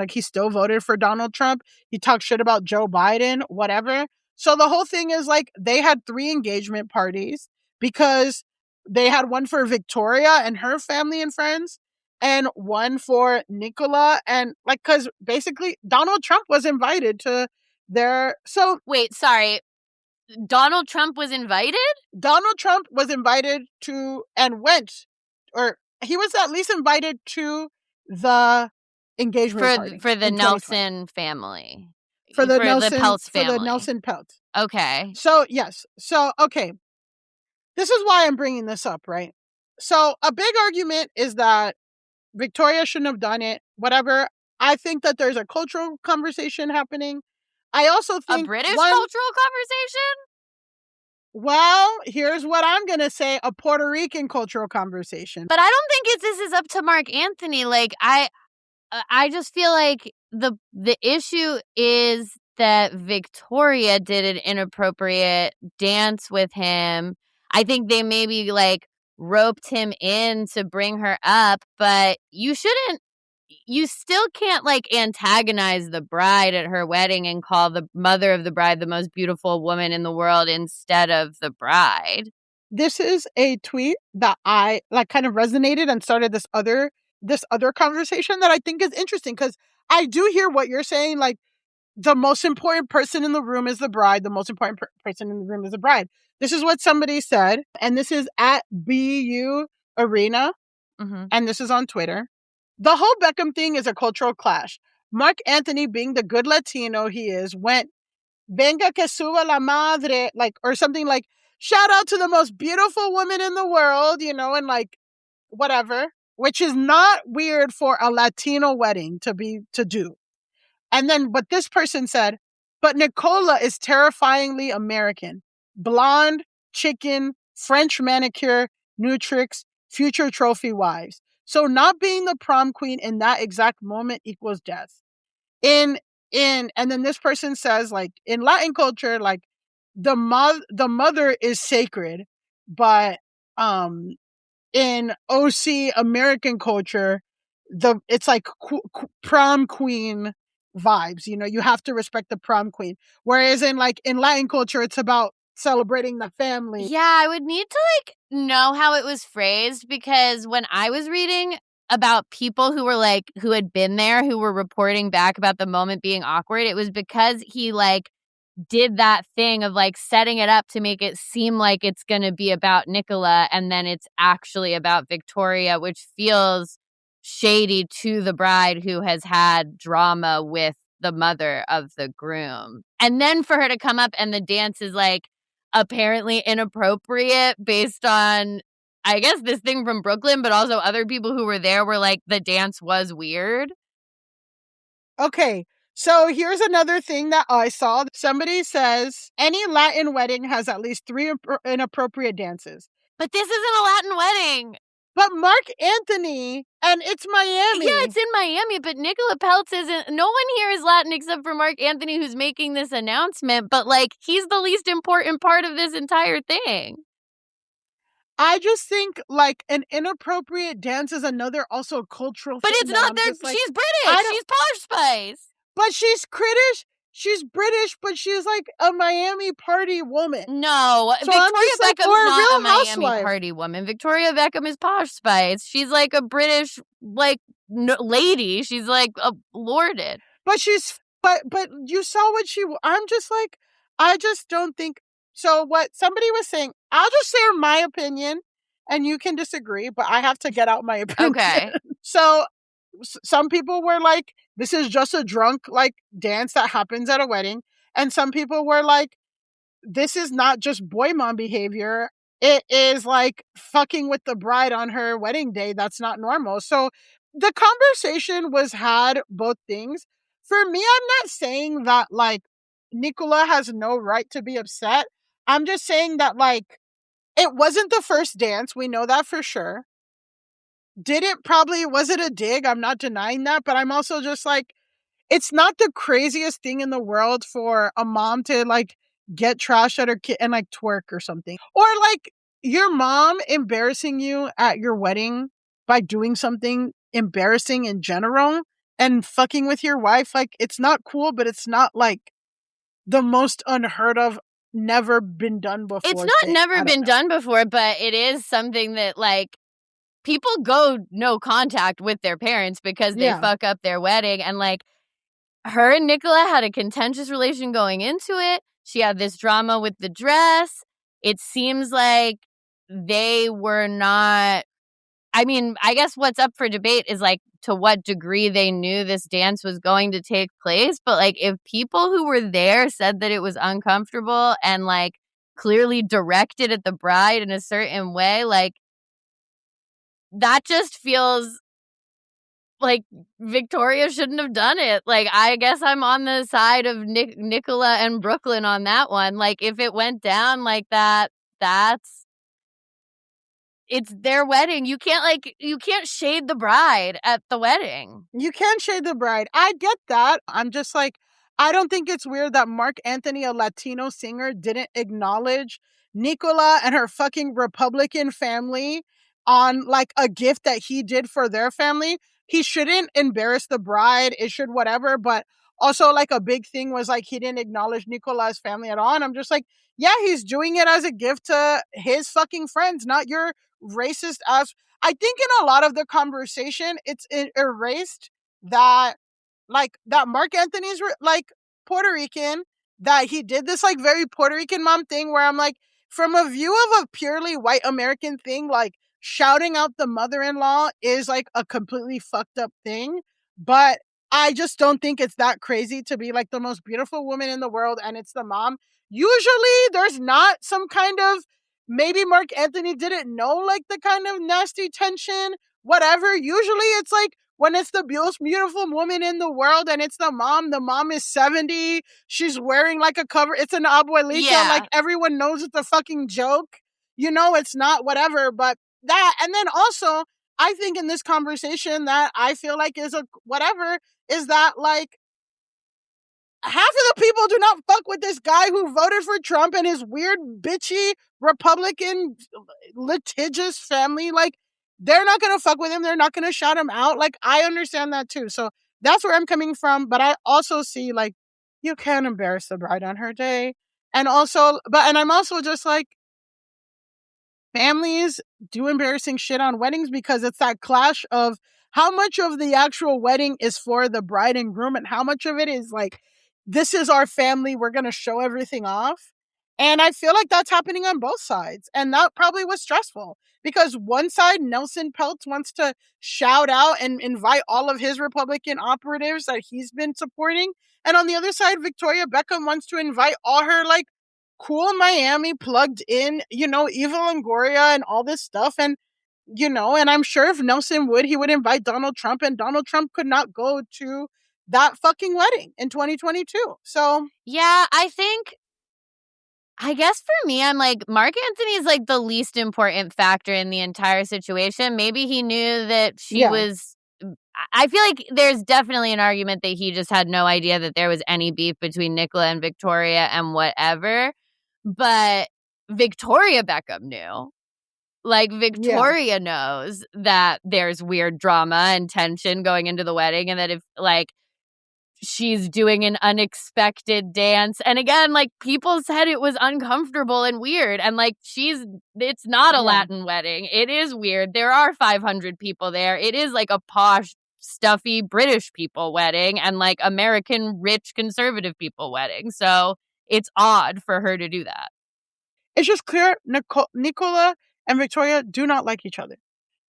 he still voted for Donald Trump. He talked shit about Joe Biden, whatever. So the whole thing is, like, they had 3 engagement parties because they had one for Victoria and her family and friends, and one for Nicola, and, like, because basically Donald Trump was invited to their. So wait, sorry. Donald Trump was invited? Donald Trump was invited to and went, or he was at least invited to the engagement party for the Nelson family. For the Peltz family. For the Nelson Peltz. Okay. So, yes. So, okay. This is why I'm bringing this up, right? So, a big argument is that Victoria shouldn't have done it, whatever. I think that there's a cultural conversation happening. I also think... A British cultural conversation? Well, here's what I'm going to say, a Puerto Rican cultural conversation. But I don't think this is up to Mark Anthony. Like, I just feel like the issue is that Victoria did an inappropriate dance with him. I think they maybe, like, roped him in to bring her up, but you still can't, like, antagonize the bride at her wedding and call the mother of the bride the most beautiful woman in the world instead of the bride. This is a tweet that I, like, kind of resonated and started this other conversation that I think is interesting, because I do hear what you're saying, like, the most important person in the room is the bride. The most important person in the room is the bride. This is what somebody said, and this is at BU Arena, and this is on Twitter. The whole Beckham thing is a cultural clash. Mark Anthony, being the good Latino he is, went, venga que suba la madre, like, or something like, shout out to the most beautiful woman in the world, and, like, whatever, which is not weird for a Latino wedding to do. And then, but this person said, but Nicola is terrifyingly American. Blonde, chicken, French manicure, Nutrix, future trophy wives. So not being the prom queen in that exact moment equals death. And then this person says, like, in Latin culture, like, the mother is sacred, but in OC American culture, it's like prom queen vibes. You have to respect the prom queen. Whereas in Latin culture, it's about celebrating the family. Yeah, I would need to, like, know how it was phrased, because when I was reading about people who had been there, who were reporting back about the moment being awkward, it was because he, like, did that thing of, like, setting it up to make it seem like it's going to be about Nicola, and then it's actually about Victoria, which feels shady to the bride, who has had drama with the mother of the groom. And then for her to come up and the dance is, like, apparently inappropriate based on, I guess, this thing from Brooklyn, but also other people who were there were like, the dance was weird. Okay. So here's another thing that I saw. Somebody says any Latin wedding has at least 3 inappropriate dances. But this isn't a Latin wedding. But Mark Anthony, and it's Miami. Yeah, it's in Miami, but Nicola Peltz isn't. No one here is Latin except for Mark Anthony, who's making this announcement. But, like, he's the least important part of this entire thing. I just think, like, an inappropriate dance is another also cultural but thing. But it's not there. Like, she's British. She's Posh Spice. But she's British. She's British, but she's like a Miami party woman. No, So Victoria Beckham's not a Miami housewife. party woman. Victoria Beckham is Posh Spice. She's like a British lady. She's like a lorded. But you saw what I'm just like, I just don't think. So what somebody was saying, I'll just share my opinion and you can disagree, but I have to get out my opinion. Okay. So some people were like, this is just a drunk like dance that happens at a wedding. And some people were like, this is not just boy mom behavior. It is like fucking with the bride on her wedding day. That's not normal. So the conversation was had both things. For me, I'm not saying that like Nicola has no right to be upset. I'm just saying that like it wasn't the first dance. We know that for sure. Was it a dig? I'm not denying that, but I'm also just like, it's not the craziest thing in the world for a mom to like get trash at her kid and like twerk or something. Or like your mom embarrassing you at your wedding by doing something embarrassing in general and fucking with your wife. Like, it's not cool, but it's not like the most unheard of, never been done before. It's not never been done before, but it is something that like people go no contact with their parents because they fuck up their wedding. And like her and Nicola had a contentious relation going into it. She had this drama with the dress. It seems like they were not. I mean, I guess what's up for debate is like to what degree they knew this dance was going to take place. But like if people who were there said that it was uncomfortable and like clearly directed at the bride in a certain way, like that just feels like Victoria shouldn't have done it. Like, I guess I'm on the side of Nicola and Brooklyn on that one. Like, if it went down like that, it's their wedding. You can't shade the bride at the wedding. You can't shade the bride. I get that. I'm just like, I don't think it's weird that Mark Anthony, a Latino singer, didn't acknowledge Nicola and her fucking Republican family on like a gift that he did for their family. He shouldn't embarrass the bride. It should whatever. But also like a big thing was like he didn't acknowledge Nicola's family at all. And I'm just like, yeah, he's doing it as a gift to his fucking friends, not your racist ass. I think in a lot of the conversation, it's erased that like that Mark Anthony's like Puerto Rican, that he did this like very Puerto Rican mom thing where I'm like, from a view of a purely white American thing, like shouting out the mother-in-law is like a completely fucked up thing. But I just don't think it's that crazy to be like the most beautiful woman in the world and it's the mom. Usually there's not some kind of, maybe Mark Anthony didn't know like the kind of nasty tension, whatever. Usually it's like when it's the most beautiful woman in the world and it's the mom is 70, she's wearing like a cover, it's an abuelita, like everyone knows it's a fucking joke. You know, it's not whatever, but that, and then also, I think in this conversation that I feel like is a whatever, is that like, half of the people do not fuck with this guy who voted for Trump and his weird, bitchy, Republican, litigious family. Like, they're not going to fuck with him. They're not going to shout him out. Like, I understand that too. So that's where I'm coming from. But I also see, like, you can't embarrass the bride on her day. And also, and I'm also just like, families do embarrassing shit on weddings because it's that clash of how much of the actual wedding is for the bride and groom and how much of it is like, this is our family, we're going to show everything off. And I feel like that's happening on both sides. And that probably was stressful because one side, Nelson Peltz, wants to shout out and invite all of his Republican operatives that he's been supporting. And on the other side, Victoria Beckham wants to invite all her like cool Miami plugged in, you know, Eva Longoria and all this stuff. And, you know, and I'm sure if Nelson would, he would invite Donald Trump and Donald Trump could not go to that fucking wedding in 2022. So, yeah, I guess for me, I'm like, Mark Anthony is like the least important factor in the entire situation. Maybe he knew that she was, I feel like there's definitely an argument that he just had no idea that there was any beef between Nicola and Victoria and whatever. But Victoria Beckham knew. Like, Victoria knows that there's weird drama and tension going into the wedding and that if, like, she's doing an unexpected dance. And again, like, people said it was uncomfortable and weird. And like, it's not a Latin wedding. It is weird. There are 500 people there. It is like a posh, stuffy British people wedding and like American rich conservative people wedding. So it's odd for her to do that. It's just clear Nicola and Victoria do not like each other.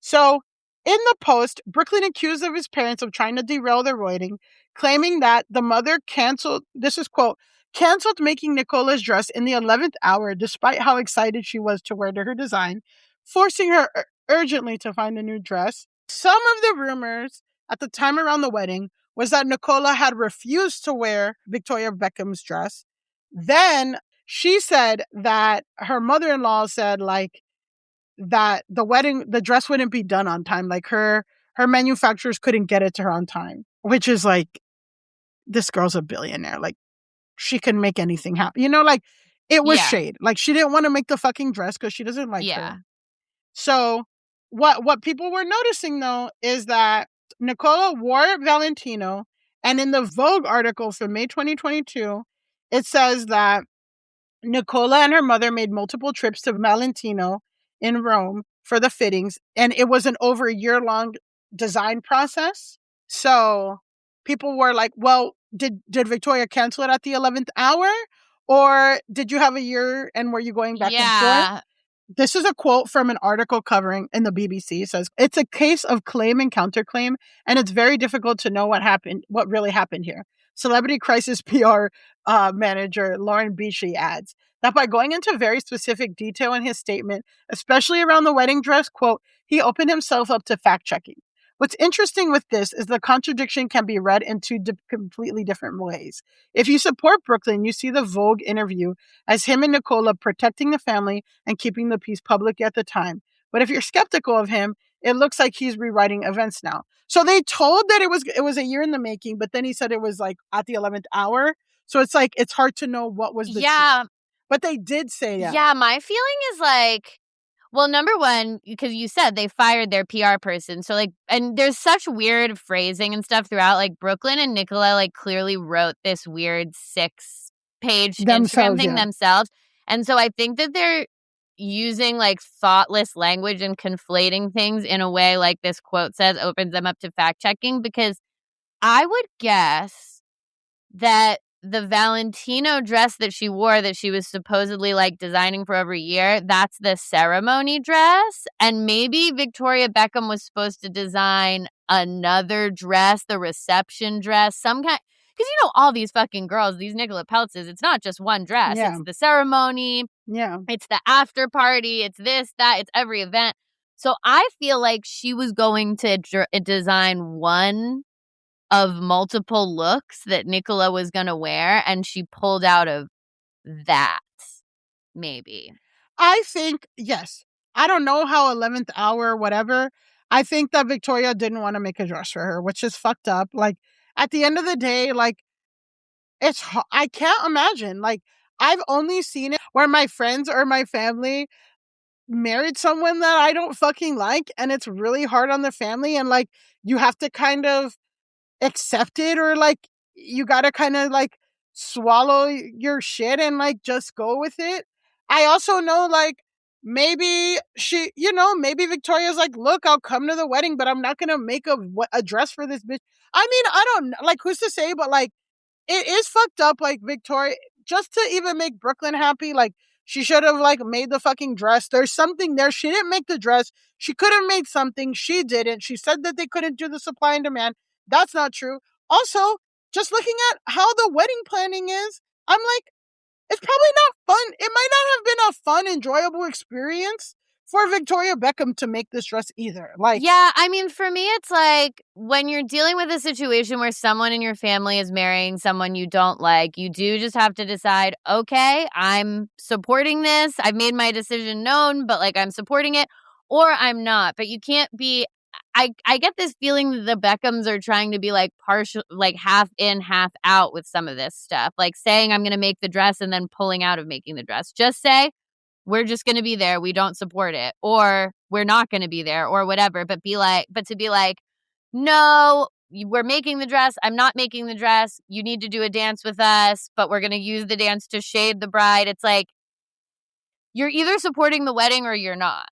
So in the post, Brooklyn accused of his parents of trying to derail their wedding, claiming that the mother canceled, this is quote, canceled making Nicola's dress in the 11th hour despite how excited she was to wear her design, forcing her urgently to find a new dress. Some of the rumors at the time around the wedding was that Nicola had refused to wear Victoria Beckham's dress. Then she said that her mother-in-law said, like, that the dress wouldn't be done on time. Like, her manufacturers couldn't get it to her on time, which is like, this girl's a billionaire. Like, she can make anything happen. You know, like, it was shade. Like, she didn't want to make the fucking dress because she doesn't like her. So what people were noticing, though, is that Nicola wore Valentino, and in the Vogue article from May 2022, it says that Nicola and her mother made multiple trips to Valentino in Rome for the fittings, and it was an over a year-long design process. So people were like, well, did Victoria cancel it at the 11th hour? Or did you have a year and were you going back and forth? This is a quote from an article covering in the BBC. It says, it's a case of claim and counterclaim, and it's very difficult to know what really happened here. Celebrity crisis PR manager Lauren Beachy adds that by going into very specific detail in his statement, especially around the wedding dress, quote, he opened himself up to fact-checking. What's interesting with this is the contradiction can be read in two completely different ways. If you support Brooklyn, you see the Vogue interview as him and Nicola protecting the family and keeping the peace public at the time. But if you're skeptical of him, it looks like he's rewriting events now. So they told that it was a year in the making, but then he said it was like at the 11th hour. So it's like, it's hard to know what was the truth. But they did say that. Yeah, my feeling is like, well, number one, because you said they fired their PR person. So, like, and there's such weird phrasing and stuff throughout. Like, Brooklyn and Nicola, like, clearly wrote this weird 6-page Instagram thing themselves. And so I think that they're using, like, thoughtless language and conflating things in a way, like this quote says, opens them up to fact-checking. Because I would guess that the Valentino dress that she wore that she was supposedly like designing for over a year, that's the ceremony dress. And maybe Victoria Beckham was supposed to design another dress, the reception dress, some kind. Because, you know, all these fucking girls, these Nicola Peltzes, it's not just one dress. Yeah. It's the ceremony. Yeah. It's the after party. It's this, that. It's every event. So I feel like she was going to design one of multiple looks that Nicola was going to wear, and she pulled out of that, maybe. I think, yes. I don't know how 11th hour, whatever. I think that Victoria didn't want to make a dress for her, which is fucked up. Like, at the end of the day, like, I can't imagine. Like, I've only seen it where my friends or my family married someone that I don't fucking like, and it's really hard on the family, and like, you have to kind of accept it, or like, you gotta kind of like swallow your shit and like just go with it. I also know, like, maybe she, you know, maybe Victoria's like, look, I'll come to the wedding, but I'm not gonna make a dress for this bitch. I mean, I don't, like, who's to say, but like, it is fucked up. Like, Victoria, just to even make Brooklyn happy, like, she should have like made the fucking dress. There's something there. She didn't make the dress. She could have made something. She didn't. She said that they couldn't do the supply and demand. That's not true. Also, just looking at how the wedding planning is, I'm like, it's probably not fun. It might not have been a fun, enjoyable experience for Victoria Beckham to make this dress either. Like, yeah, I mean, for me, it's like when you're dealing with a situation where someone in your family is marrying someone you don't like, you do just have to decide, okay, I'm supporting this. I've made my decision known, but like, I'm supporting it, or I'm not. But you can't be, I get this feeling that the Beckhams are trying to be like partial, like half in, half out with some of this stuff, like saying I'm going to make the dress and then pulling out of making the dress. Just say, we're just going to be there. We don't support it, or we're not going to be there, or whatever. But to be like, no, we're making the dress. I'm not making the dress. You need to do a dance with us, but we're going to use the dance to shade the bride. It's like, you're either supporting the wedding or you're not.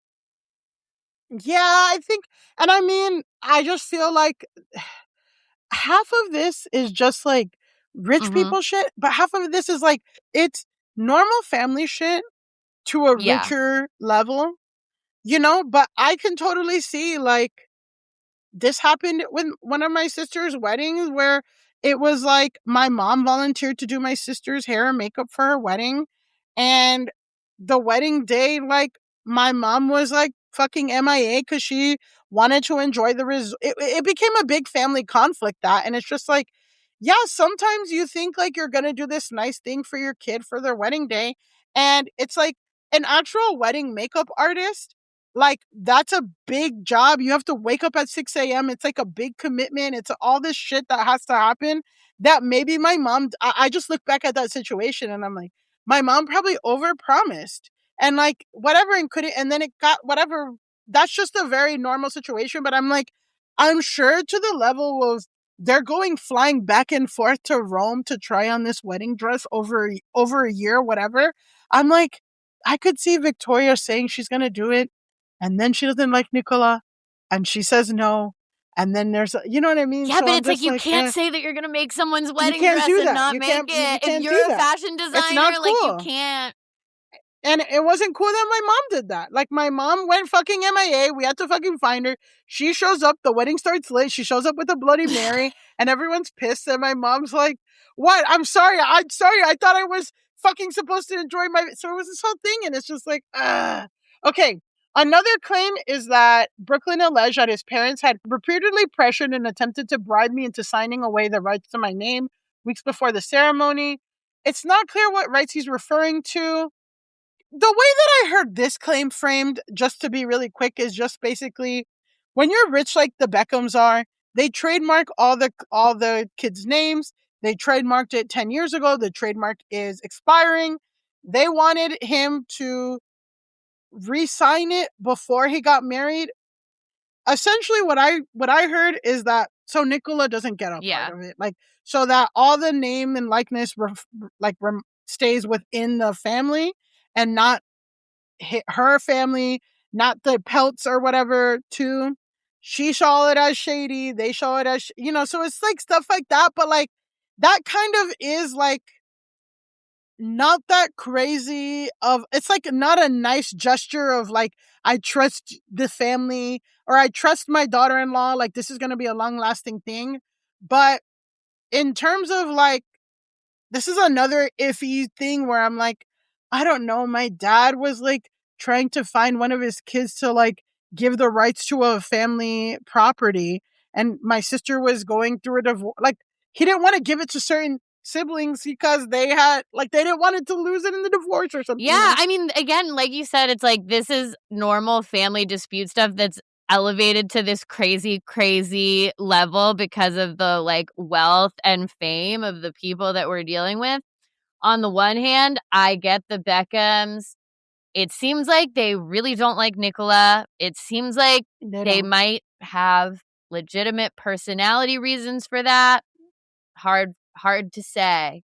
Yeah, I think, and I mean, I just feel like half of this is just like rich people shit, but half of this is like, it's normal family shit to a richer level, you know? But I can totally see like, this happened with one of my sister's weddings where it was like my mom volunteered to do my sister's hair and makeup for her wedding. And the wedding day, like my mom was like fucking MIA because she wanted to enjoy it became a big family conflict that. And it's just like, yeah, sometimes you think like you're going to do this nice thing for your kid for their wedding day. And it's like an actual wedding makeup artist. Like, that's a big job. You have to wake up at 6 a.m. It's like a big commitment. It's all this shit that has to happen that maybe my mom, I just look back at that situation and I'm like, my mom probably overpromised and like whatever and couldn't, and then it got whatever. That's just a very normal situation. But I'm like, I'm sure to the level of they're going flying back and forth to Rome to try on this wedding dress over a year, whatever. I'm like, I could see Victoria saying she's going to do it. And then she doesn't like Nicola, and she says no. And then there's, you know what I mean? Yeah, so but it's like you can't say that you're going to make someone's wedding dress and not make it. If you're a fashion designer, like you can't. And it wasn't cool that my mom did that. Like, my mom went fucking MIA. We had to fucking find her. She shows up. The wedding starts late. She shows up with a Bloody Mary, and everyone's pissed. And my mom's like, what? I'm sorry. I thought I was fucking supposed to enjoy my... So it was this whole thing, and it's just like, Okay. Another claim is that Brooklyn alleged that his parents had repeatedly pressured and attempted to bribe me into signing away the rights to my name weeks before the ceremony. It's not clear what rights he's referring to. The way that I heard this claim framed, just to be really quick, is just basically, when you're rich like the Beckhams are, they trademark all the kids' names. They trademarked it 10 years ago. The trademark is expiring. They wanted him to re-sign it before he got married. Essentially, what I heard is that so Nicola doesn't get a part of it, like, so that all the name and likeness stays within the family and not her family, not the Pelts or whatever. Too, she saw it as shady. They saw it as so it's like stuff like that. But like that kind of is like not that crazy of, it's like not a nice gesture of like, I trust the family or I trust my daughter-in-law, like this is going to be a long-lasting thing. But in terms of like, this is another iffy thing where I'm like, I don't know, my dad was like trying to find one of his kids to like give the rights to a family property, and my sister was going through a divorce. Like, he didn't want to give it to certain siblings because they didn't want it to lose it in the divorce or something. Yeah, I mean, again, like you said, it's like this is normal family dispute stuff that's elevated to this crazy level because of the like wealth and fame of the people that we're dealing with. On the one hand, I get the Beckhams. It seems like they really don't like Nicola. It seems like they might have legitimate personality reasons for that. Hard to say.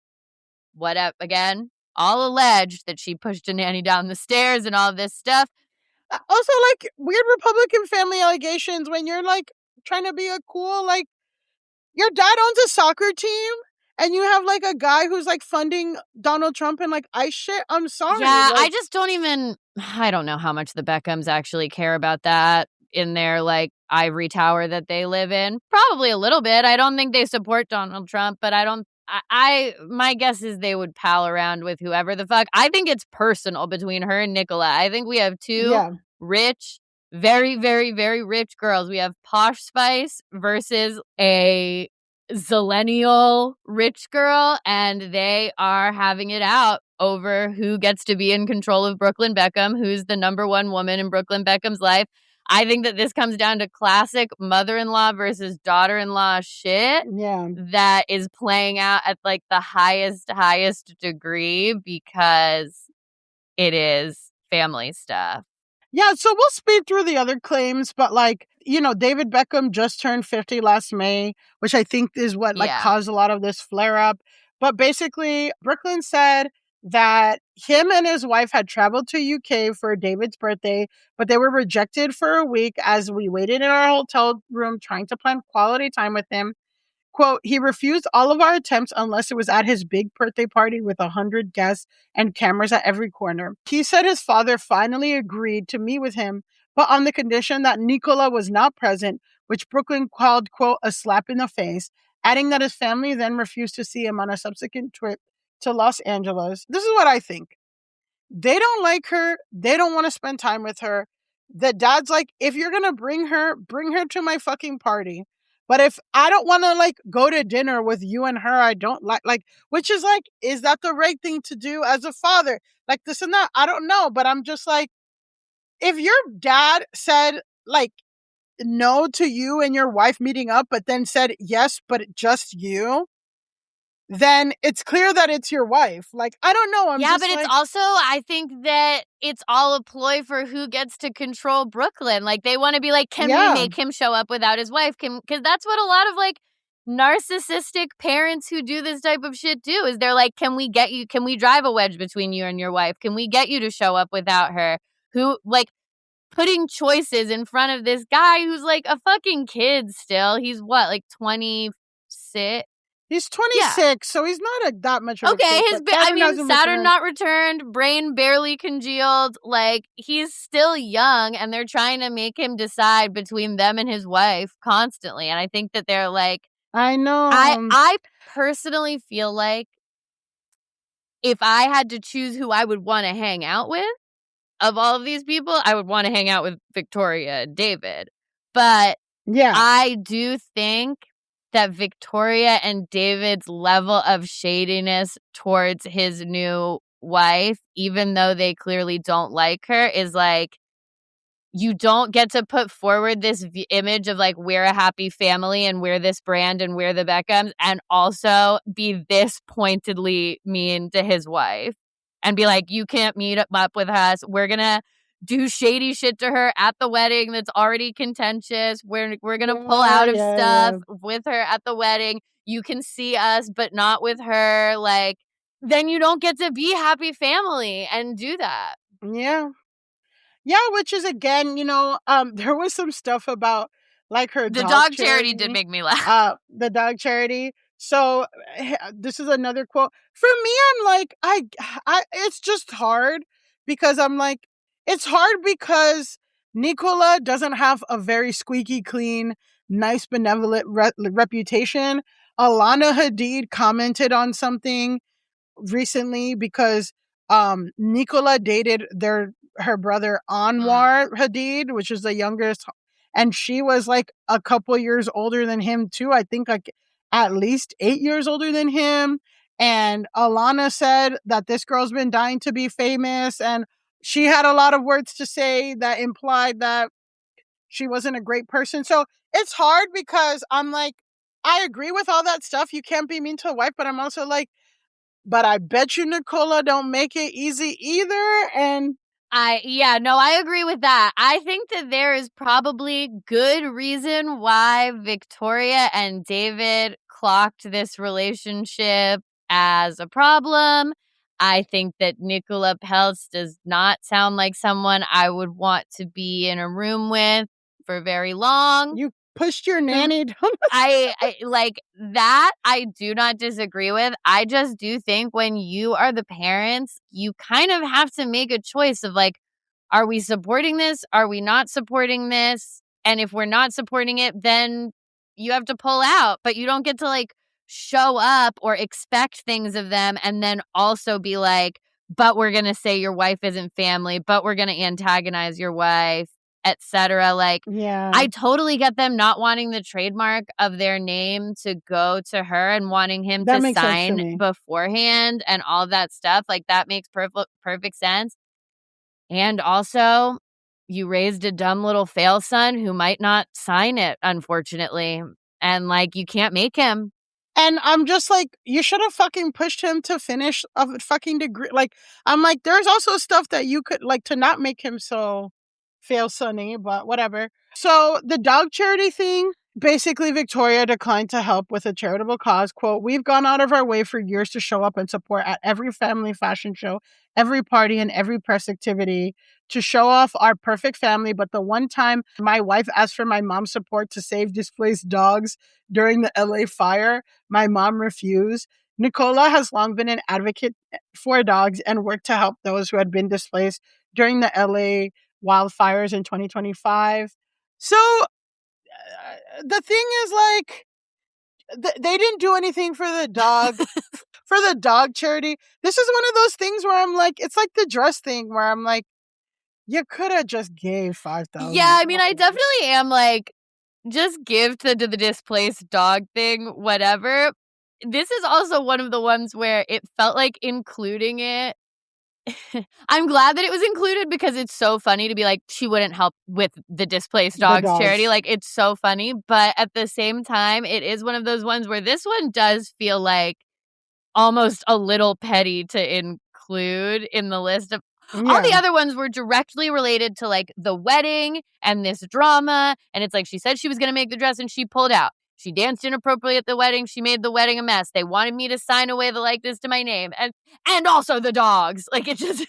What up again? All alleged that she pushed a nanny down the stairs and all this stuff. Also, like, weird Republican family allegations when you're like trying to be a cool, like, your dad owns a soccer team and you have like a guy who's like funding Donald Trump and like ICE shit. I'm sorry. Yeah, like, I don't know how much the Beckhams actually care about that in their like ivory tower that they live in. Probably a little bit. I don't think they support Donald Trump, but my guess is they would pal around with whoever the fuck. I think it's personal between her and Nicola. I think we have two rich, very, very, very rich girls. We have Posh Spice versus a zillennial rich girl, and they are having it out over who gets to be in control of Brooklyn Beckham, who's the number one woman in Brooklyn Beckham's life. I think that this comes down to classic mother-in-law versus daughter-in-law shit that is playing out at like the highest degree because it is family stuff. Yeah, so we'll speed through the other claims, but like David Beckham just turned 50 last May, which I think is what caused a lot of this flare up. But basically, Brooklyn said that him and his wife had traveled to UK for David's birthday, but they were rejected for a week as we waited in our hotel room trying to plan quality time with him. Quote, he refused all of our attempts unless it was at his big birthday party with 100 guests and cameras at every corner. He said his father finally agreed to meet with him, but on the condition that Nicola was not present, which Brooklyn called, quote, a slap in the face, adding that his family then refused to see him on a subsequent trip to Los Angeles. This is what I think. They don't like her. They don't want to spend time with her. The dad's like, if you're going to bring her to my fucking party. But if I don't want to go to dinner with you and her, I don't which is is that the right thing to do as a father? This and that. I don't know. But I'm just if your dad said no to you and your wife meeting up, but then said yes, but just you, then it's clear that it's your wife. I don't know. But it's also, I think that it's all a ploy for who gets to control Brooklyn. They want to be can we make him show up without his wife? Because that's what a lot of narcissistic parents who do this type of shit do, is they're can we drive a wedge between you and your wife? Can we get you to show up without her? Who, putting choices in front of this guy who's a fucking kid still. He's what, 26? He's 26, so he's not that much of a kid. Saturn not returned, brain barely congealed. He's still young, and they're trying to make him decide between them and his wife constantly. And I think that they're I know. I personally feel if I had to choose who I would want to hang out with, of all of these people, I would want to hang out with Victoria and David. But I do think that Victoria and David's level of shadiness towards his new wife, even though they clearly don't like her, is you don't get to put forward this image of we're a happy family and we're this brand and we're the Beckhams, and also be this pointedly mean to his wife and be you can't meet up with us. We're going to do shady shit to her at the wedding that's already contentious. We're going to pull out of stuff with her at the wedding. You can see us, but not with her. Then you don't get to be happy family and do that. Yeah. Yeah, which is, again, there was some stuff about her the dog charity did make me laugh. The dog charity. So this is another quote. For me, I'm I it's just hard because I'm it's hard because Nicola doesn't have a very squeaky clean, nice, benevolent reputation. Alana Hadid commented on something recently because Nicola dated her brother Anwar Hadid, which is the youngest, and she was a couple years older than him too. I think at least 8 years older than him. And Alana said that this girl's been dying to be famous, and she had a lot of words to say that implied that she wasn't a great person. So it's hard because I'm I agree with all that stuff. You can't be mean to a wife, but I'm also but I bet you Nicola don't make it easy either. And I agree with that. I think that there is probably good reason why Victoria and David clocked this relationship as a problem. I think that Nicola Peltz does not sound like someone I would want to be in a room with for very long. You pushed your nanny down I that I do not disagree with. I just do think when you are the parents, you kind of have to make a choice of are we supporting this? Are we not supporting this? And if we're not supporting it, then you have to pull out. But you don't get to show up or expect things of them and then also be but we're going to say your wife isn't family, but we're going to antagonize your wife, etc. I totally get them not wanting the trademark of their name to go to her and wanting him to sign beforehand and all that stuff. That makes perfect sense. And also, you raised a dumb little fail son who might not sign it, unfortunately. And you can't make him. And I'm just you should have fucking pushed him to finish a fucking degree. I'm there's also stuff that you could to not make him so fail Sunny, but whatever. So the dog charity thing, basically Victoria declined to help with a charitable cause. Quote, we've gone out of our way for years to show up and support at every family fashion show, every party, and every press activity to show off our perfect family. But the one time my wife asked for my mom's support to save displaced dogs during the LA fire, my mom refused. Nicola has long been an advocate for dogs and worked to help those who had been displaced during the LA wildfires in 2025. So the thing is, like, they didn't do anything for the dog, for the dog charity. This is one of those things where I'm like, it's like the dress thing where I'm like, you could have just gave $5,000. Yeah, I mean, I definitely am like, just give to the displaced dog thing, whatever. This is also one of the ones where it felt like including it. I'm glad that it was included because it's so funny to be like, she wouldn't help with the displaced dogs charity. Like, it's so funny. But at the same time, it is one of those ones where this one does feel like almost a little petty to include in the list of all the other ones were directly related to like the wedding and this drama. And it's like, she said she was going to make the dress and she pulled out. She danced inappropriately at the wedding. She made the wedding a mess. They wanted me to sign away the likeness to my name. And also the dogs. Like, it just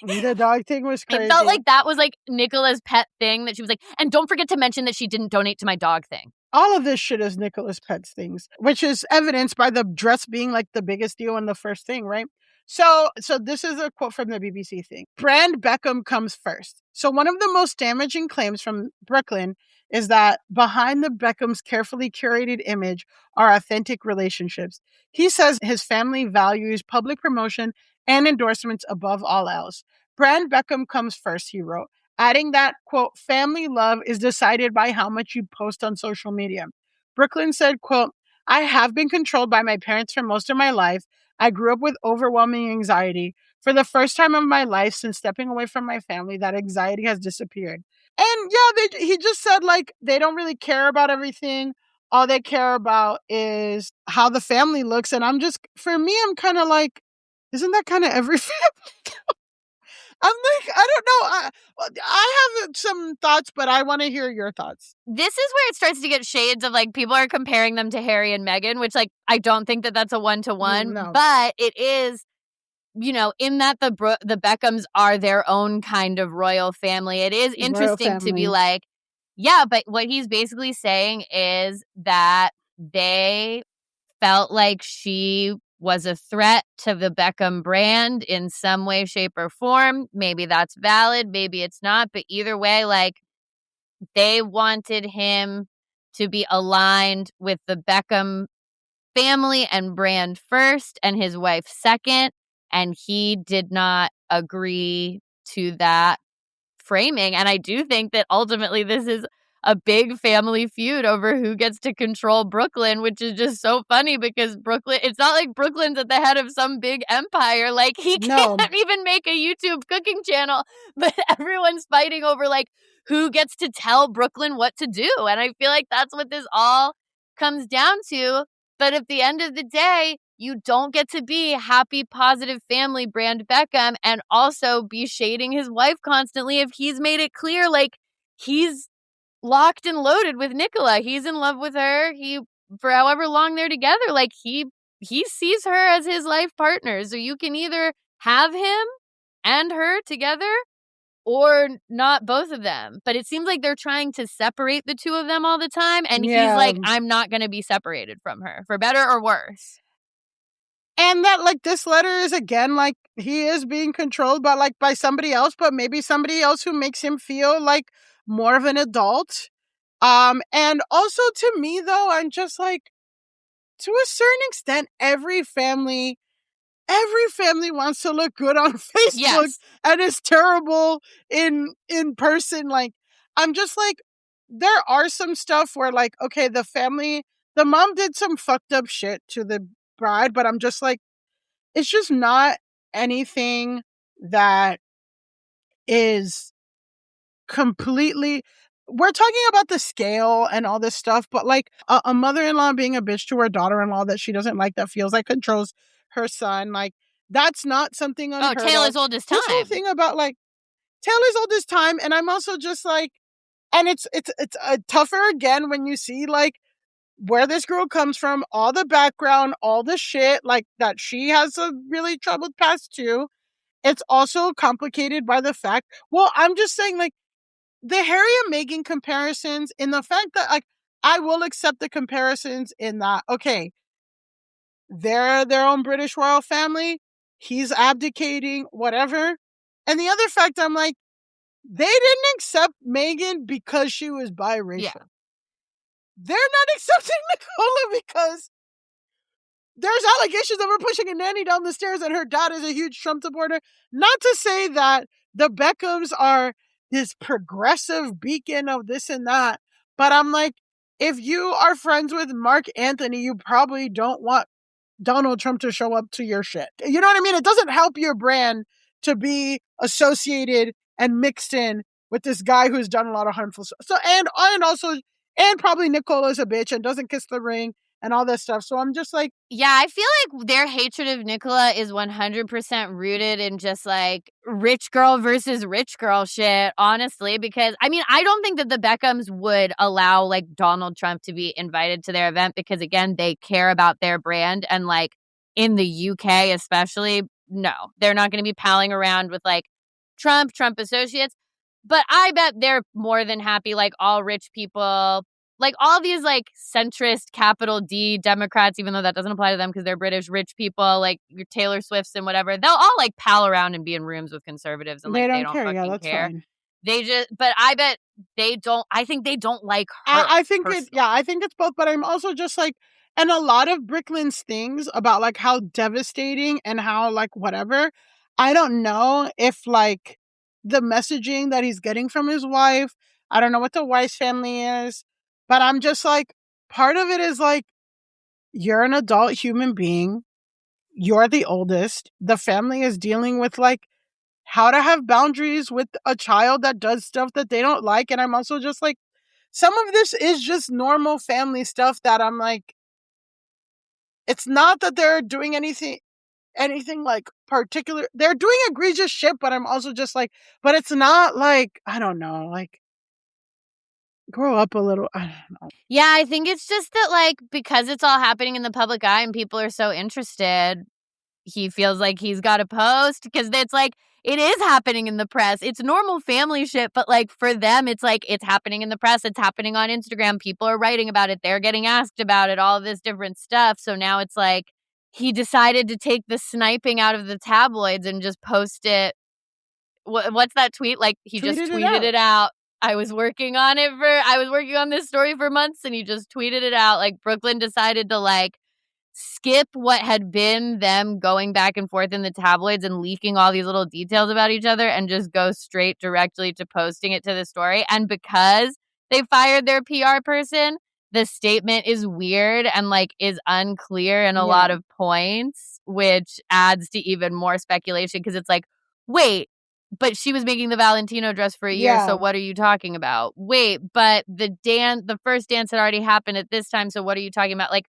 the dog thing was crazy. It felt like that was like Nicola's pet thing that she was like, and don't forget to mention that she didn't donate to my dog thing. All of this shit is Nicola's Pet's things, which is evidenced by the dress being like the biggest deal in the first thing, right? So this is a quote from the BBC thing. Brand Beckham comes first. So one of the most damaging claims from Brooklyn is that behind the Beckham's carefully curated image are authentic relationships. He says his family values public promotion and endorsements above all else. Brand Beckham comes first, he wrote, adding that, quote, family love is decided by how much you post on social media. Brooklyn said, quote, I have been controlled by my parents for most of my life. I grew up with overwhelming anxiety. For the first time of my life since stepping away from my family, that anxiety has disappeared. And yeah, he just said, like, they don't really care about everything. All they care about is how the family looks. And I'm just, for me, I'm kind of like, isn't that kind of every family? I'm like, I don't know. I have some thoughts, but I want to hear your thoughts. This is where it starts to get shades of like people are comparing them to Harry and Meghan, which like I don't think that that's a one-to-one, but it is, you know, in that the Beckhams are their own kind of royal family. It is interesting to be like, yeah, but what he's basically saying is that they felt like she was a threat to the Beckham brand in some way, shape, or form. Maybe that's valid, maybe it's not, but either way, like, they wanted him to be aligned with the Beckham family and brand first and his wife second, and he did not agree to that framing. And I do think that ultimately this is a big family feud over who gets to control Brooklyn, which is just so funny because Brooklyn, it's not like Brooklyn's at the head of some big empire. Like, he can't even make a YouTube cooking channel, but everyone's fighting over like who gets to tell Brooklyn what to do. And I feel like that's what this all comes down to. But at the end of the day, you don't get to be happy, positive family brand Beckham and also be shading his wife constantly if he's made it clear, like, he's locked and loaded with Nicola. He's in love with her. For however long they're together, like, he sees her as his life partner. So you can either have him and her together or not both of them. But it seems like they're trying to separate the two of them all the time. And he's like, I'm not going to be separated from her, for better or worse. And that, like, this letter is, again, like, he is being controlled by somebody else, but maybe somebody else who makes him feel like more of an adult. And also to me, though, I'm just like, to a certain extent, every family wants to look good on Facebook and is terrible in person. Like, I'm just like, there are some stuff where, like, okay, the mom did some fucked up shit to the bride, but I'm just like, it's just not anything that is completely, we're talking about the scale and all this stuff, but like a mother-in-law being a bitch to her daughter-in-law that she doesn't like, that feels like controls her son, like, that's not something unheard of. Taylor's oldest time. This whole thing about, like, Taylor's old as time. And I'm also just like, and it's tougher again when you see like where this girl comes from, all the background, all the shit, like that she has a really troubled past too. It's also complicated by the fact, well, I'm just saying like the Harry and Meghan comparisons in the fact that like, I will accept the comparisons in that, okay, they're their own British royal family. He's abdicating, whatever. And the other fact, I'm like, they didn't accept Meghan because she was biracial. Yeah. They're not accepting Nicola because there's allegations of her pushing a nanny down the stairs and her dad is a huge Trump supporter. Not to say that the Beckhams are this progressive beacon of this and that, but I'm like, if you are friends with Mark Anthony, you probably don't want Donald Trump to show up to your shit. You know what I mean? It doesn't help your brand to be associated and mixed in with this guy who's done a lot of harmful stuff. So, and probably Nicola's a bitch and doesn't kiss the ring and all that stuff. So I'm just like, yeah, I feel like their hatred of Nicola is 100% rooted in just like rich girl versus rich girl shit, honestly, because I mean, I don't think that the Beckhams would allow like Donald Trump to be invited to their event because again, they care about their brand and like in the UK especially, no, they're not going to be palling around with like Trump associates. But I bet they're more than happy, like all rich people, like all these like centrist capital D Democrats, even though that doesn't apply to them because they're British rich people, like your Taylor Swifts and whatever, they'll all like pal around and be in rooms with conservatives and like they don't fucking yeah, care. Fine. They just, but I bet they don't. I think they don't like her. I think I think it's both. But I'm also just like, and a lot of Bricklin's things about like how devastating and how like whatever. I don't know if like the messaging that he's getting from his wife. I don't know what the Weiss family is, but I'm just like, part of it is like, you're an adult human being. You're the oldest. The family is dealing with like how to have boundaries with a child that does stuff that they don't like. And I'm also just like, some of this is just normal family stuff that I'm like, it's not that they're doing anything like particular. They're doing egregious shit, but I'm also just like, but it's not like, I don't know, like grow up a little. I don't know. Yeah, I think it's just that like, because it's all happening in the public eye and people are so interested, he feels like he's got to post because it's like, it is happening in the press. It's normal family shit, but like for them, it's like it's happening in the press. It's happening on Instagram. People are writing about it. They're getting asked about it, all of this different stuff. So now it's like he decided to take the sniping out of the tabloids and just post it. What's that tweet? Like he just tweeted it out. I was working on this story for months and he just tweeted it out. Like Brooklyn decided to like skip what had been them going back and forth in the tabloids and leaking all these little details about each other and just go straight directly to posting it to the story. And because they fired their PR person, the statement is weird and like is unclear in a lot of points, which adds to even more speculation because it's like, wait, but she was making the Valentino dress for a year, so what are you talking about? Wait, but the first dance had already happened at this time, so what are you talking about? Like,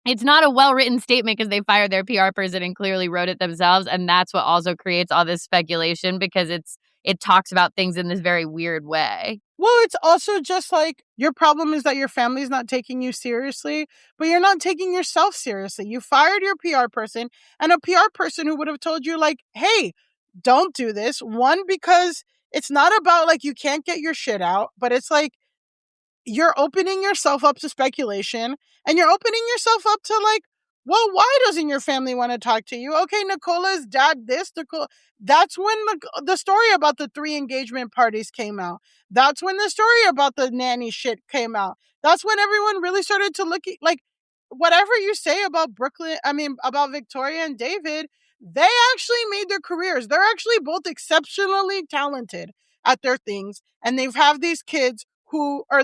it's not a well-written statement because they fired their PR person and clearly wrote it themselves. And that's what also creates all this speculation because it talks about things in this very weird way. Well, it's also just like your problem is that your family's not taking you seriously, but you're not taking yourself seriously. You fired your PR person and a PR person who would have told you like, hey, don't do this. One, because it's not about like you can't get your shit out, but it's like, you're opening yourself up to speculation and you're opening yourself up to like, well, why doesn't your family want to talk to you? Okay, Nicola's dad this, that's when the story about the 3 engagement parties came out. That's when the story about the nanny shit came out. That's when everyone really started to look at, like, whatever you say about about Victoria and David, they actually made their careers. They're actually both exceptionally talented at their things. And they've have these kids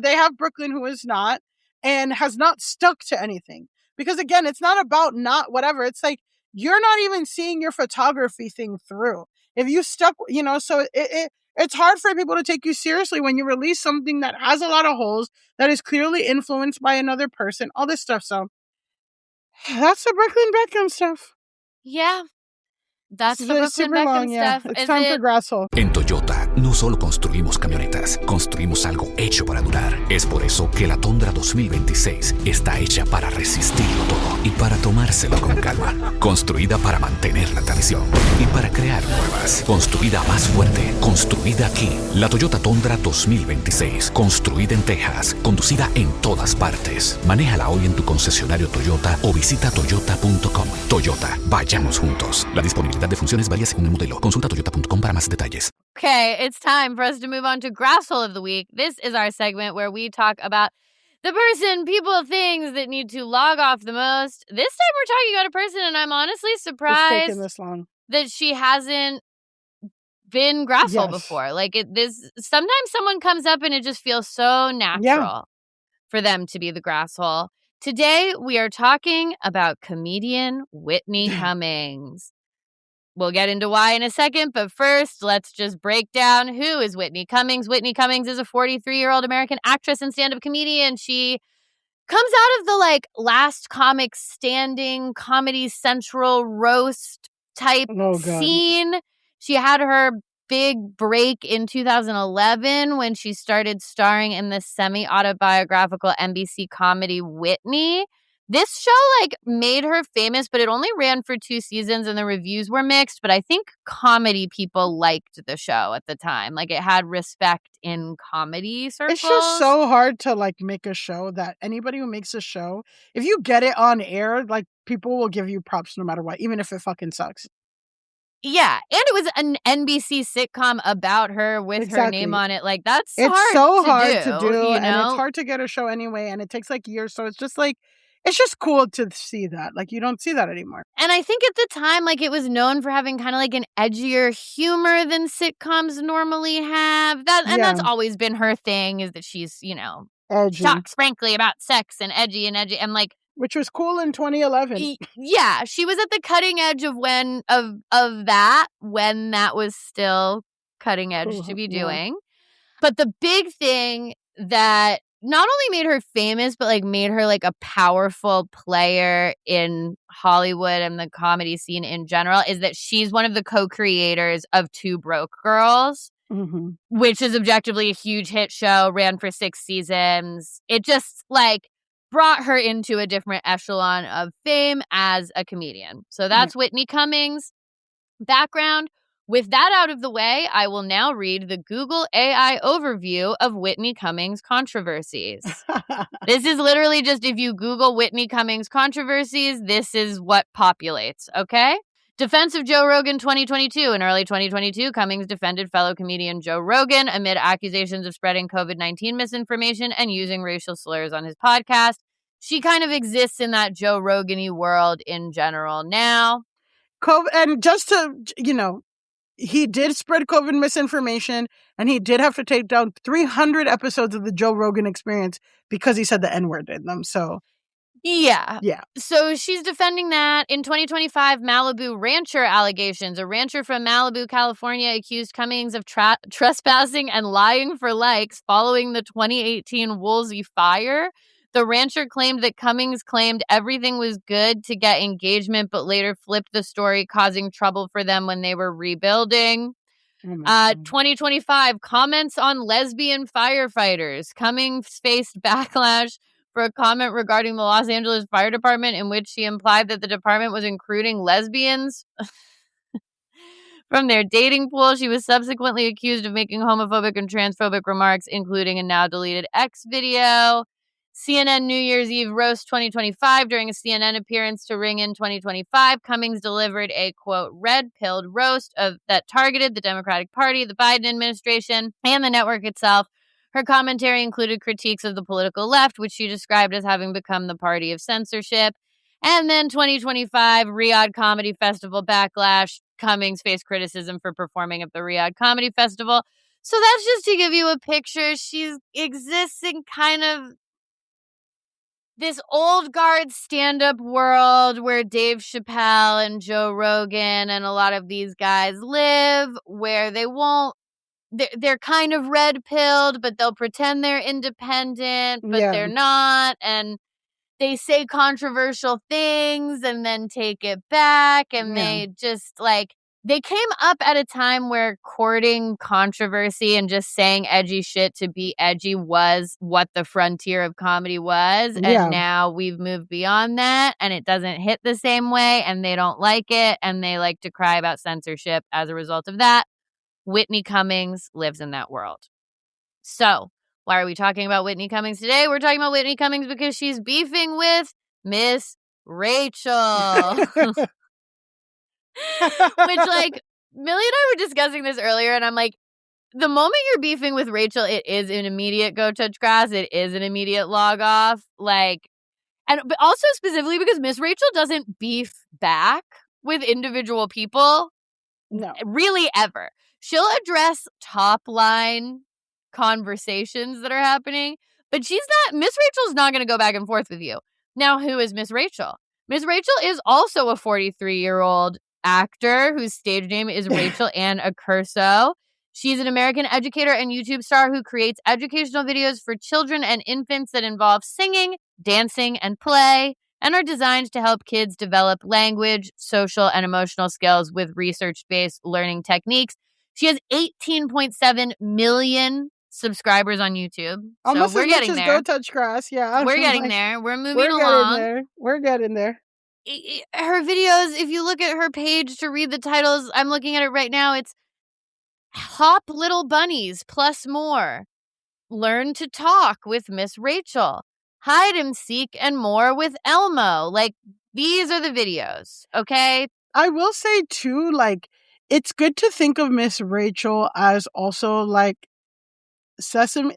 they have Brooklyn who is not and has not stuck to anything. Because again, it's not about not whatever. It's like, you're not even seeing your photography thing through. If you stuck, so it's hard for people to take you seriously when you release something that has a lot of holes, that is clearly influenced by another person, all this stuff. So that's the Brooklyn Beckham stuff. Yeah. That's the Brooklyn Beckham stuff. It's time for Grasshole. En Toyota No solo construimos camionetas, construimos algo hecho para durar. Es por eso que la Tundra 2026 está hecha para resistirlo todo y para tomárselo con calma. Construida para mantener la tradición y para crear nuevas. Construida más fuerte, construida aquí. La Toyota Tundra 2026, construida en Texas, conducida en todas partes. Manéjala hoy en tu concesionario Toyota o visita toyota.com. Toyota, vayamos juntos. La disponibilidad de funciones varía según el modelo. Consulta toyota.com para más detalles. Okay, it's time for us to move on to Grasshole of the Week. This is our segment where we talk about the person, people, things that need to log off the most. This time we're talking about a person, and I'm honestly surprised it's taken this long. That she hasn't been Grasshole before. Like, sometimes someone comes up and it just feels so natural for them to be the Grasshole. Today, we are talking about comedian Whitney Cummings. We'll get into why in a second, but first, let's just break down who is Whitney Cummings. Whitney Cummings is a 43-year-old American actress and stand-up comedian. She comes out of the, last comic standing, Comedy Central roast type scene. She had her big break in 2011 when she started starring in the semi-autobiographical NBC comedy Whitney. This show, made her famous, but it only ran for 2 seasons and the reviews were mixed. But I think comedy people liked the show at the time. It had respect in comedy circles. It's just so hard to, make a show that anybody who makes a show, if you get it on air, people will give you props no matter what, even if it fucking sucks. Yeah, and it was an NBC sitcom about her with her name on it. That's it's hard so to hard do, to do, you know? and it's hard to get a show anyway, and it takes years. So it's just it's just cool to see that. You don't see that anymore. And I think at the time, it was known for having kind of an edgier humor than sitcoms normally have. That's always been her thing, is that she's, edgy. Talks frankly about sex and edgy. And which was cool in 2011. Yeah, she was at the cutting edge of when that was still cutting edge to be doing. But the big thing that not only made her famous, but made her a powerful player in Hollywood and the comedy scene in general is that she's one of the co-creators of Two Broke Girls, which is objectively a huge hit show, ran for 6 seasons. It just brought her into a different echelon of fame as a comedian. So that's Whitney Cummings' background. With that out of the way, I will now read the Google AI overview of Whitney Cummings controversies. This is literally just if you Google Whitney Cummings controversies, this is what populates, okay? Defense of Joe Rogan 2022. In early 2022, Cummings defended fellow comedian Joe Rogan amid accusations of spreading COVID-19 misinformation and using racial slurs on his podcast. She kind of exists in that Joe Rogan-y world in general now. And just to, he did spread COVID misinformation, and he did have to take down 300 episodes of the Joe Rogan Experience because he said the N-word in them. So, yeah. So she's defending that. In 2025, Malibu rancher allegations. A rancher from Malibu, California, accused Cummings of trespassing and lying for likes following the 2018 Woolsey fire. The rancher claimed that Cummings claimed everything was good to get engagement, but later flipped the story, causing trouble for them when they were rebuilding. 2025, comments on lesbian firefighters. Cummings faced backlash for a comment regarding the Los Angeles Fire Department in which she implied that the department was recruiting lesbians from their dating pool. She was subsequently accused of making homophobic and transphobic remarks, including a now-deleted X video. CNN New Year's Eve roast 2025. During a CNN appearance to Ring In 2025, Cummings delivered a, quote, red-pilled roast that targeted the Democratic Party, the Biden administration, and the network itself. Her commentary included critiques of the political left, which she described as having become the party of censorship. And then 2025, Riyadh Comedy Festival backlash. Cummings faced criticism for performing at the Riyadh Comedy Festival. So that's just to give you a picture. She exists in kind of this old guard stand-up world where Dave Chappelle and Joe Rogan and a lot of these guys live, where they're kind of red-pilled, but they'll pretend they're independent, but they're not, and they say controversial things and then take it back, and they just They came up at a time where courting controversy and just saying edgy shit to be edgy was what the frontier of comedy was. Yeah. And now we've moved beyond that, and it doesn't hit the same way, and they don't like it, and they like to cry about censorship as a result of that. Whitney Cummings lives in that world. So why are we talking about Whitney Cummings today? We're talking about Whitney Cummings because she's beefing with Miss Rachel. Which, like, Millie and I were discussing this earlier, and I'm like, the moment you're beefing with Rachel, it is an immediate go touch grass. It is an immediate log off. Like, but also specifically because Miss Rachel doesn't beef back with individual people. No. Really, ever. She'll address top line conversations that are happening, but Miss Rachel's not going to go back and forth with you. Now, who is Miss Rachel? Miss Rachel is also a 43-year-old actor whose stage name is Rachel Ann Accurso. She's an American educator and YouTube star who creates educational videos for children and infants that involve singing, dancing, and play, and are designed to help kids develop language, social, and emotional skills with research-based learning techniques. She has 18.7 million subscribers on YouTube. Almost so we're as getting much as there. Go touch grass, yeah. We're getting there. We're moving along. We're getting there. Her videos, if you look at her page to read the titles, I'm looking at it right now, it's Hop Little Bunnies plus more. Learn to talk with Miss Rachel. Hide and seek and more with Elmo. Like, these are the videos, okay? I will say, too, like, it's good to think of Miss Rachel as also, like,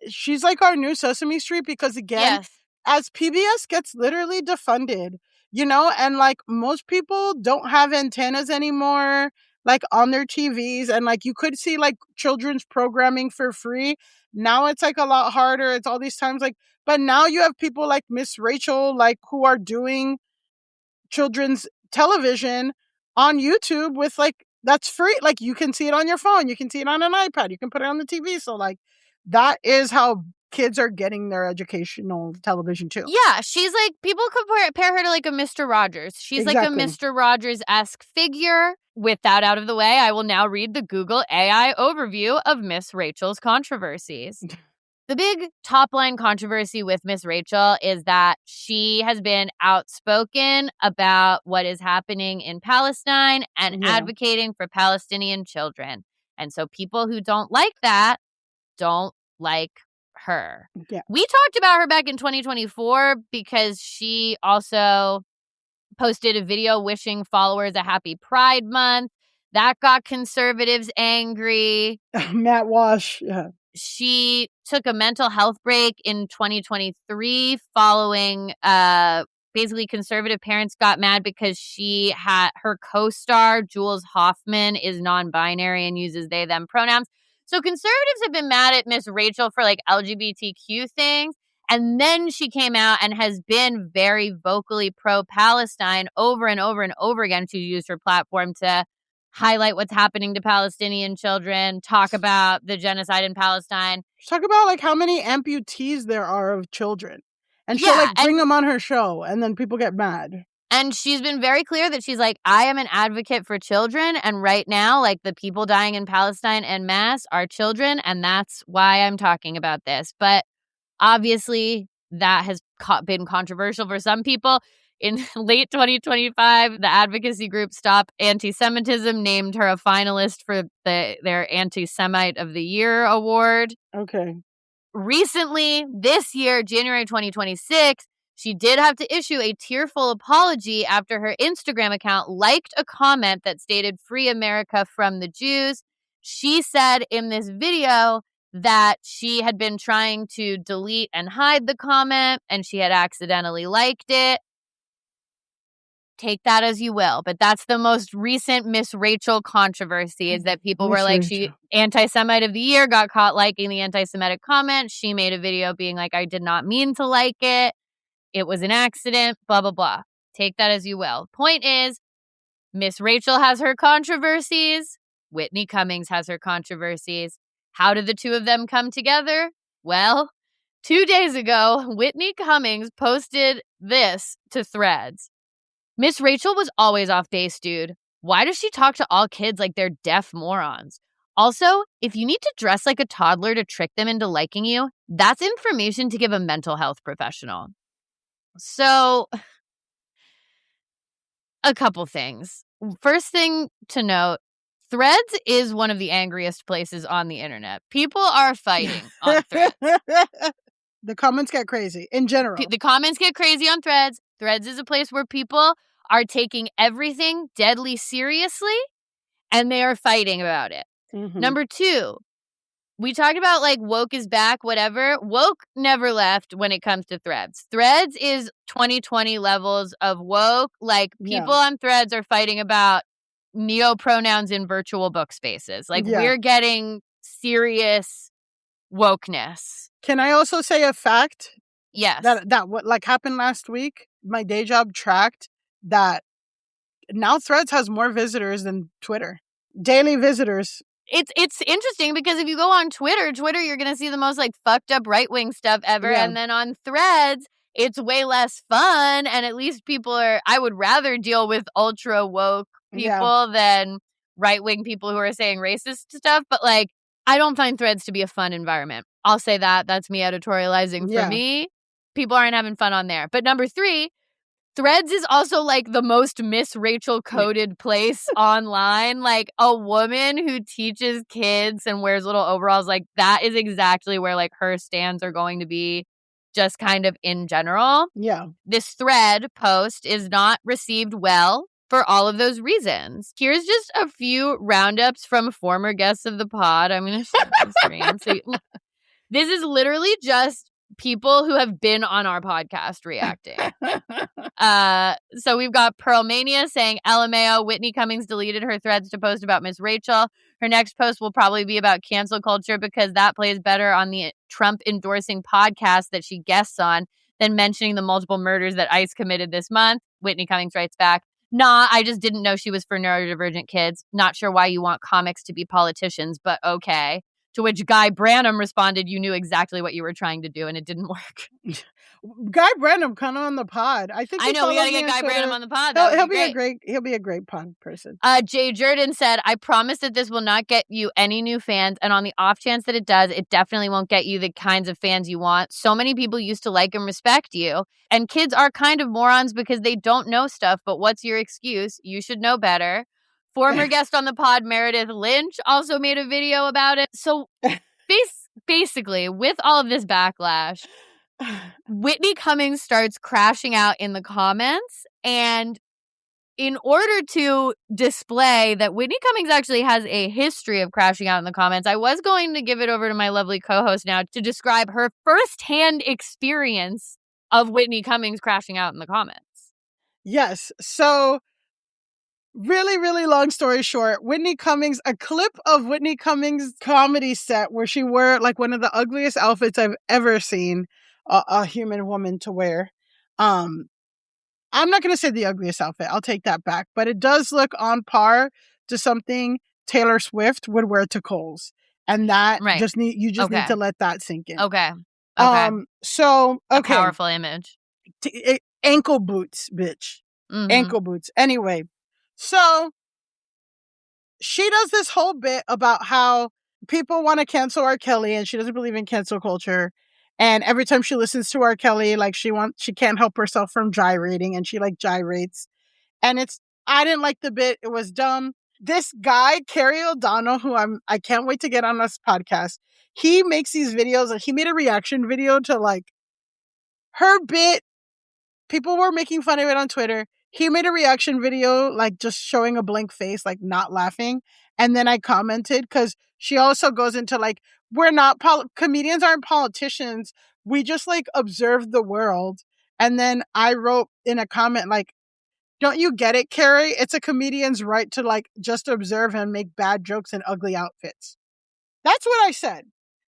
she's like our new Sesame Street because, again, as PBS gets literally defunded, and, like, most people don't have antennas anymore, like, on their TVs, and, like, you could see, like, children's programming for free. Now it's, like, a lot harder. It's all these times, like, but now you have people like Miss Rachel, like, who are doing children's television on YouTube with, like, that's free. Like, you can see it on your phone. You can see it on an iPad. You can put it on the TV. So, like, that is how kids are getting their educational television too. Yeah, she's like, people compare her to like a Mr. Rogers. She's like a Mr. Rogers-esque figure. With that out of the way, I will now read the Google AI overview of Miss Rachel's controversies. The big top-line controversy with Miss Rachel is that she has been outspoken about what is happening in Palestine and advocating for Palestinian children. And so people who don't like that don't like her. Yeah. We talked about her back in 2024 because she also posted a video wishing followers a happy Pride Month. That got conservatives angry. Matt Walsh, yeah. She took a mental health break in 2023 following basically conservative parents got mad because her co-star Jules Hoffman is non-binary and uses they them pronouns. So conservatives have been mad at Miss Rachel for like LGBTQ things. And then she came out and has been very vocally pro-Palestine over and over and over again. She used her platform to highlight what's happening to Palestinian children, talk about the genocide in Palestine. Talk about like how many amputees there are of children. And she'll like bring them on her show and then people get mad. And she's been very clear that she's like, I am an advocate for children. And right now, like the people dying in Palestine en masse are children. And that's why I'm talking about this. But obviously, that has been controversial for some people. In late 2025, the advocacy group Stop Anti-Semitism named her a finalist for their Anti-Semite of the Year award. Okay. Recently, this year, January 2026, she did have to issue a tearful apology after her Instagram account liked a comment that stated "Free America from the Jews." She said in this video that she had been trying to delete and hide the comment and she had accidentally liked it. Take that as you will. But that's the most recent Miss Rachel controversy is that people were like, she anti-Semite of the year, got caught liking the anti-Semitic comment. She made a video being like, I did not mean to like it. It was an accident, blah, blah, blah. Take that as you will. Point is, Miss Rachel has her controversies. Whitney Cummings has her controversies. How did the two of them come together? Well, 2 days ago, Whitney Cummings posted this to Threads. Miss Rachel was always off base, dude. Why does she talk to all kids like they're deaf morons? Also, if you need to dress like a toddler to trick them into liking you, that's information to give a mental health professional. So, a couple things. First thing to note, Threads is one of the angriest places on the internet. People are fighting on Threads. The comments get crazy in general. The comments get crazy on Threads. Threads is a place where people are taking everything deadly seriously, and they are fighting about it. Mm-hmm. Number 2, we talked about like woke is back, whatever. Woke never left when it comes to Threads. Threads is 2020 levels of woke. Like people on Threads are fighting about neo-pronouns in virtual book spaces. Like we're getting serious wokeness. Can I also say a fact? Yes. That what like happened last week? My day job tracked that now Threads has more visitors than Twitter. Daily visitors. It's interesting because if you go on Twitter, you're going to see the most like fucked up right-wing stuff ever. Yeah. And then on Threads, it's way less fun. And at least I would rather deal with ultra woke people than right-wing people who are saying racist stuff. But like, I don't find Threads to be a fun environment. I'll say that. That's me editorializing for me. People aren't having fun on there. But number 3, Threads is also like the most Miss Rachel coded place online. Like a woman who teaches kids and wears little overalls, like that is exactly where like her stands are going to be, just kind of in general. Yeah. This thread post is not received well for all of those reasons. Here's just a few roundups from former guests of the pod. I'm going to share the screen. So this is literally just people who have been on our podcast reacting. So we've got Pearl Mania saying, LMAO, Whitney Cummings deleted her threads to post about Miss Rachel. Her next post will probably be about cancel culture because that plays better on the Trump endorsing podcast that she guests on than mentioning the multiple murders that ICE committed this month. Whitney Cummings writes back, nah, I just didn't know she was for neurodivergent kids. Not sure why you want comics to be politicians, but okay. To which Guy Branum responded, you knew exactly what you were trying to do, and it didn't work. Guy Branum, kind of on the pod. I know we gotta get Guy Branum on the pod. He'll be a great pod person. Jay Jordan said, I promise that this will not get you any new fans, and on the off chance that it does, it definitely won't get you the kinds of fans you want. So many people used to like and respect you, and kids are kind of morons because they don't know stuff, but what's your excuse? You should know better. Former guest on the pod, Meredith Lynch, also made a video about it. So basically, with all of this backlash, Whitney Cummings starts crashing out in the comments. And in order to display that Whitney Cummings actually has a history of crashing out in the comments, I was going to give it over to my lovely co-host now to describe her firsthand experience of Whitney Cummings crashing out in the comments. Yes. So really, really long story short, Whitney Cummings, a clip of Whitney Cummings' comedy set where she wore like one of the ugliest outfits I've ever seen a human woman to wear. I'm not going to say the ugliest outfit. I'll take that back. But it does look on par to something Taylor Swift would wear to Kohl's. And that you just need to let that sink in. Okay. So, a powerful image. Ankle boots, bitch. Mm-hmm. Ankle boots. Anyway. So she does this whole bit about how people want to cancel R. Kelly and she doesn't believe in cancel culture. And every time she listens to R. Kelly, like she can't help herself from gyrating and she like gyrates. And I didn't like the bit. It was dumb. This guy, Carrie O'Donnell, who I can't wait to get on this podcast. He makes these videos. Like he made a reaction video to like her bit. People were making fun of it on Twitter. He made a reaction video, like just showing a blank face, like not laughing. And then I commented because she also goes into like, comedians aren't politicians. We just like observe the world. And then I wrote in a comment, like, don't you get it, Carrie? It's a comedian's right to like just observe and make bad jokes in ugly outfits. That's what I said.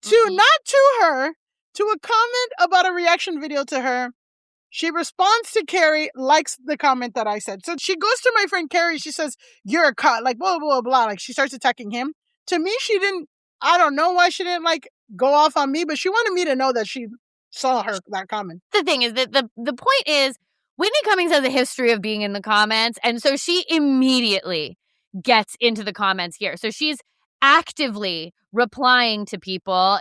Not to her, to a comment about a reaction video to her. She responds to Carrie, likes the comment that I said. So she goes to my friend Carrie. She says, you're a cunt, like, blah, blah, blah. Like, she starts attacking him. To me, I don't know why she didn't, like, go off on me, but she wanted me to know that she saw that comment. The thing is that the point is, Whitney Cummings has a history of being in the comments, and so she immediately gets into the comments here. So she's actively replying to people.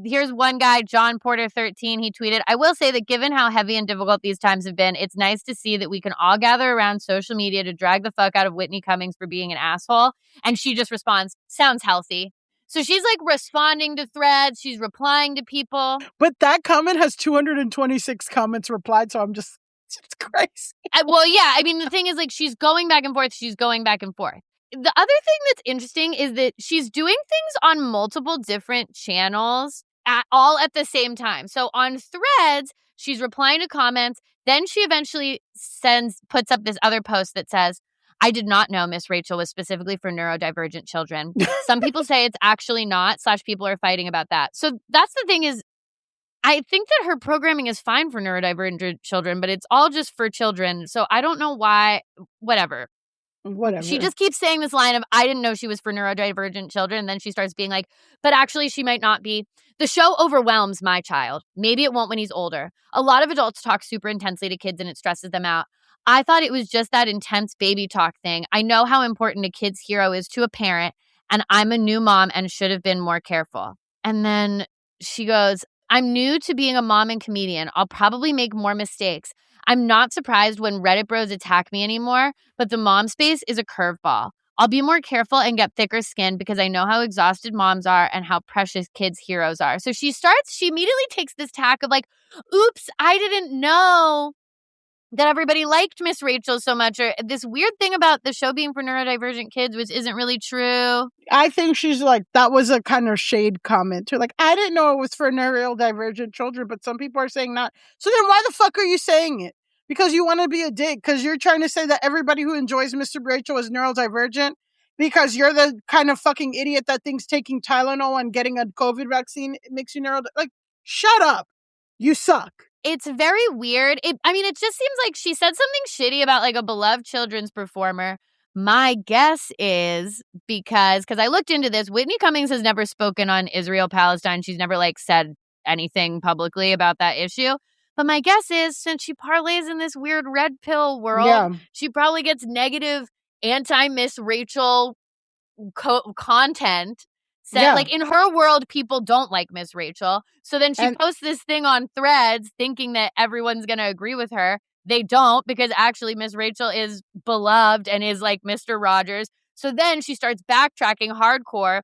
Here's one guy, John Porter 13. He tweeted, "I will say that given how heavy and difficult these times have been, it's nice to see that we can all gather around social media to drag the fuck out of Whitney Cummings for being an asshole." And she just responds, "Sounds healthy." So she's like responding to threads. She's replying to people. But that comment has 226 comments replied. So I'm just, it's crazy. Well, yeah. I mean, the thing is, like, she's going back and forth. She's going back and forth. The other thing that's interesting is that she's doing things on multiple different channels all at the same time. So on Threads, she's replying to comments. Then she eventually puts up this other post that says, "I did not know Miss Rachel was specifically for neurodivergent children. Some people say it's actually not, / people are fighting about that." So that's the thing is, I think that her programming is fine for neurodivergent children, but it's all just for children. So I don't know why, whatever. She just keeps saying this line of, "I didn't know she was for neurodivergent children." And then she starts being like, "But actually she might not be. The show overwhelms my child. Maybe it won't when he's older. A lot of adults talk super intensely to kids and it stresses them out. I thought it was just that intense baby talk thing. I know how important a kid's hero is to a parent, and I'm a new mom and should have been more careful." And then she goes, "I'm new to being a mom and comedian. I'll probably make more mistakes. I'm not surprised when Reddit bros attack me anymore, but the mom space is a curveball. I'll be more careful and get thicker skin because I know how exhausted moms are and how precious kids' heroes are." So she immediately takes this tack of like, oops, I didn't know that everybody liked Miss Rachel so much, or this weird thing about the show being for neurodivergent kids, which isn't really true. I think she's like, that was a kind of shade comment too. Like, I didn't know it was for neurodivergent children, but some people are saying not. So then why the fuck are you saying it? Because you want to be a dick? Because you're trying to say that everybody who enjoys Mr. Rachel is neurodivergent? Because you're the kind of fucking idiot that thinks taking Tylenol and getting a COVID vaccine makes you like, shut up. You suck. It's very weird. It just seems like she said something shitty about like a beloved children's performer. My guess is because I looked into this, Whitney Cummings has never spoken on Israel-Palestine. She's never like said anything publicly about that issue. But my guess is since she parlays in this weird red pill world, she probably gets negative anti-Miss Rachel content. Like in her world, people don't like Miss Rachel. So then she posts this thing on Threads thinking that everyone's going to agree with her. They don't, because actually Miss Rachel is beloved and is like Mr. Rogers. So then she starts backtracking hardcore,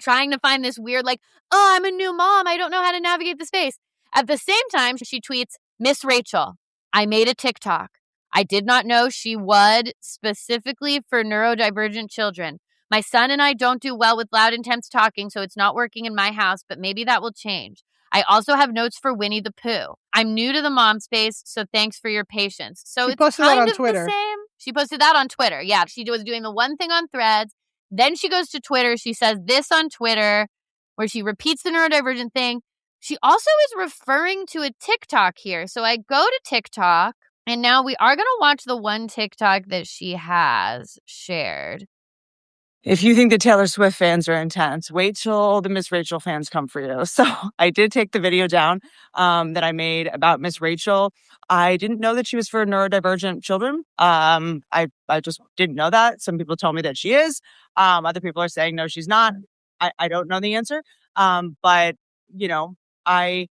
trying to find this weird like, "Oh, I'm a new mom. I don't know how to navigate the space." At the same time, she tweets, "Miss Rachel, I made a TikTok. I did not know she was specifically for neurodivergent children. My son and I don't do well with loud, intense talking, so it's not working in my house, but maybe that will change. I also have notes for Winnie the Pooh. I'm new to the mom space, so thanks for your patience." So it's kind of the same. She posted that on Twitter. Yeah, she was doing the one thing on Threads. Then she goes to Twitter. She says this on Twitter, where she repeats the neurodivergent thing. She also is referring to a TikTok here. So I go to TikTok, and now we are going to watch the one TikTok that she has shared. If you think the Taylor Swift fans are intense, wait till the Miss Rachel fans come for you. So I did take the video down that I made about Miss Rachel. I didn't know that she was for neurodivergent children. I just didn't know that. Some people told me that she is. Other people are saying, no, she's not. I don't know the answer. But, you know, I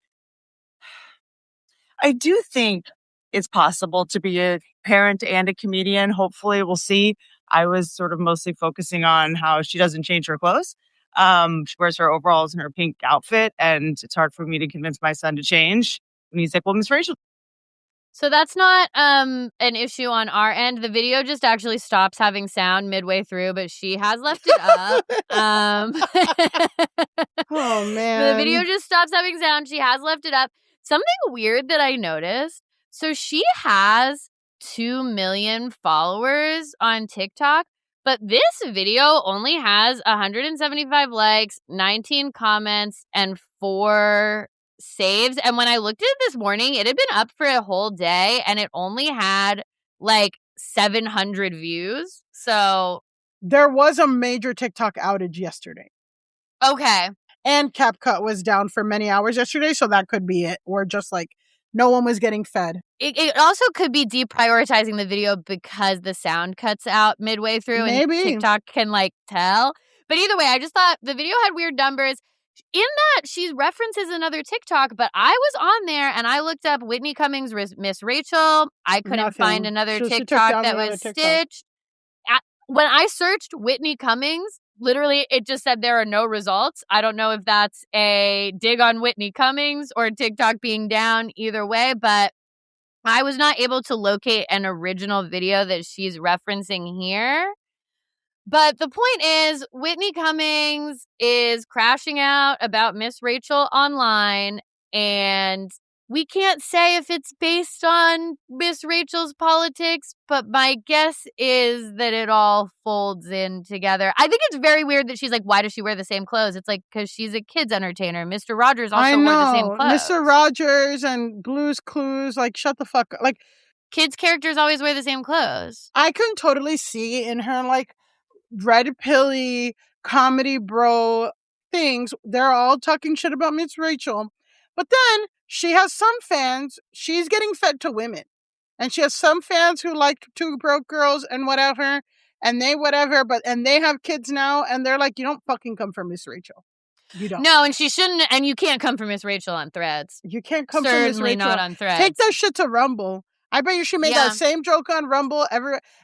do think it's possible to be a parent and a comedian. Hopefully, we'll see. I was sort of mostly focusing on how she doesn't change her clothes. She wears her overalls and her pink outfit, and it's hard for me to convince my son to change. And he's like, "Well, Miss Rachel." So that's not an issue on our end. The video just actually stops having sound midway through, but she has left it up. Oh, man. The video just stops having sound. She has left it up. Something weird that I noticed. So she has 2 million followers on TikTok, but this video only has 175 likes, 19 comments, and 4 saves. And when I looked at it this morning, it had been up for a whole day and it only had like 700 views. So there was a major TikTok outage yesterday. Okay. And CapCut was down for many hours yesterday, so that could be it. Or just like no one was getting fed. It also could be deprioritizing the video because the sound cuts out midway through. Maybe. And TikTok can tell. But either way, I just thought the video had weird numbers. In that, she references another TikTok, but I was on there and I looked up Whitney Cummings, Miss Rachel. I couldn't find another TikTok that was stitched. When I searched Whitney Cummings, literally it just said there are no results. I don't know if that's a dig on Whitney Cummings or TikTok being down, either way, but I was not able to locate an original video that she's referencing here. But the point is, Whitney Cummings is crashing out about Miss Rachel online, and we can't say if it's based on Miss Rachel's politics, but my guess is that it all folds in together. I think it's very weird that she's like, why does she wear the same clothes? It's like, because she's a kid's entertainer. Mr. Rogers also wore the same clothes. Mr. Rogers and Blue's Clues, shut the fuck up. Kids' characters always wear the same clothes. I can totally see in her, red pilly comedy bro things, they're all talking shit about Miss Rachel. But then she has some fans, she's getting fed to women. And she has some fans who like Two Broke Girls and whatever, and they whatever, and they have kids now, and they're like, you don't fucking come for Miss Rachel. You don't. No, and she shouldn't, and you can't come for Miss Rachel on Threads. You can't come for Miss Rachel. Certainly not on Threads. Take that shit to Rumble. I bet you she made that same joke on Rumble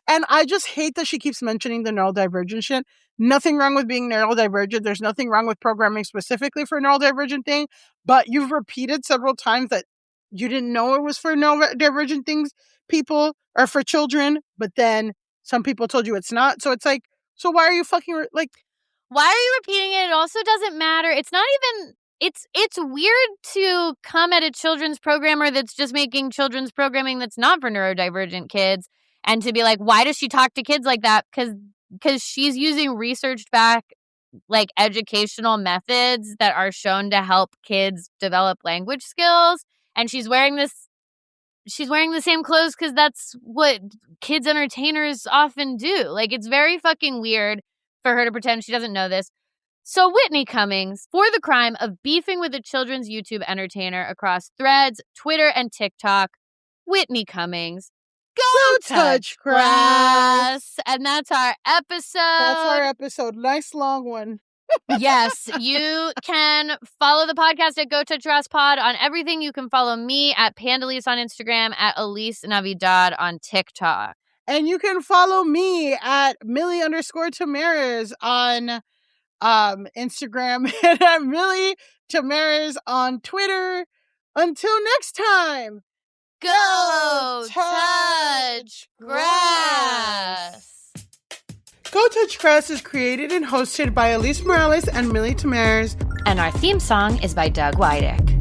and I just hate that she keeps mentioning the neurodivergent shit. Nothing wrong with being neurodivergent. There's nothing wrong with programming specifically for a neurodivergent thing, but you've repeated several times that you didn't know it was for neurodivergent things, people, or for children, but then some people told you it's not. So it's so why are you fucking why are you repeating it? It also doesn't matter. It's not even... It's weird to come at a children's programmer that's just making children's programming that's not for neurodivergent kids and to be like, why does she talk to kids like that? Because she's using researched back educational methods that are shown to help kids develop language skills, and she's wearing the same clothes because that's what kids entertainers often do. It's very fucking weird for her to pretend she doesn't know this. So Whitney Cummings, for the crime of beefing with a children's YouTube entertainer across Threads, Twitter, and TikTok, Whitney Cummings, go touch grass. And that's our episode. Nice long one. Yes, you can follow the podcast at Go Touch Grass Pod on everything. You can follow me at Pandalise on Instagram, at Alise Navidad on TikTok. And you can follow me at Millie_Tamaris on Instagram, and I'm Millie Tamaris on Twitter. Until next time, go touch grass. Go Touch Grass is created and hosted by Alise Morales and Millie Tamaris. And our theme song is by Doug Wydick.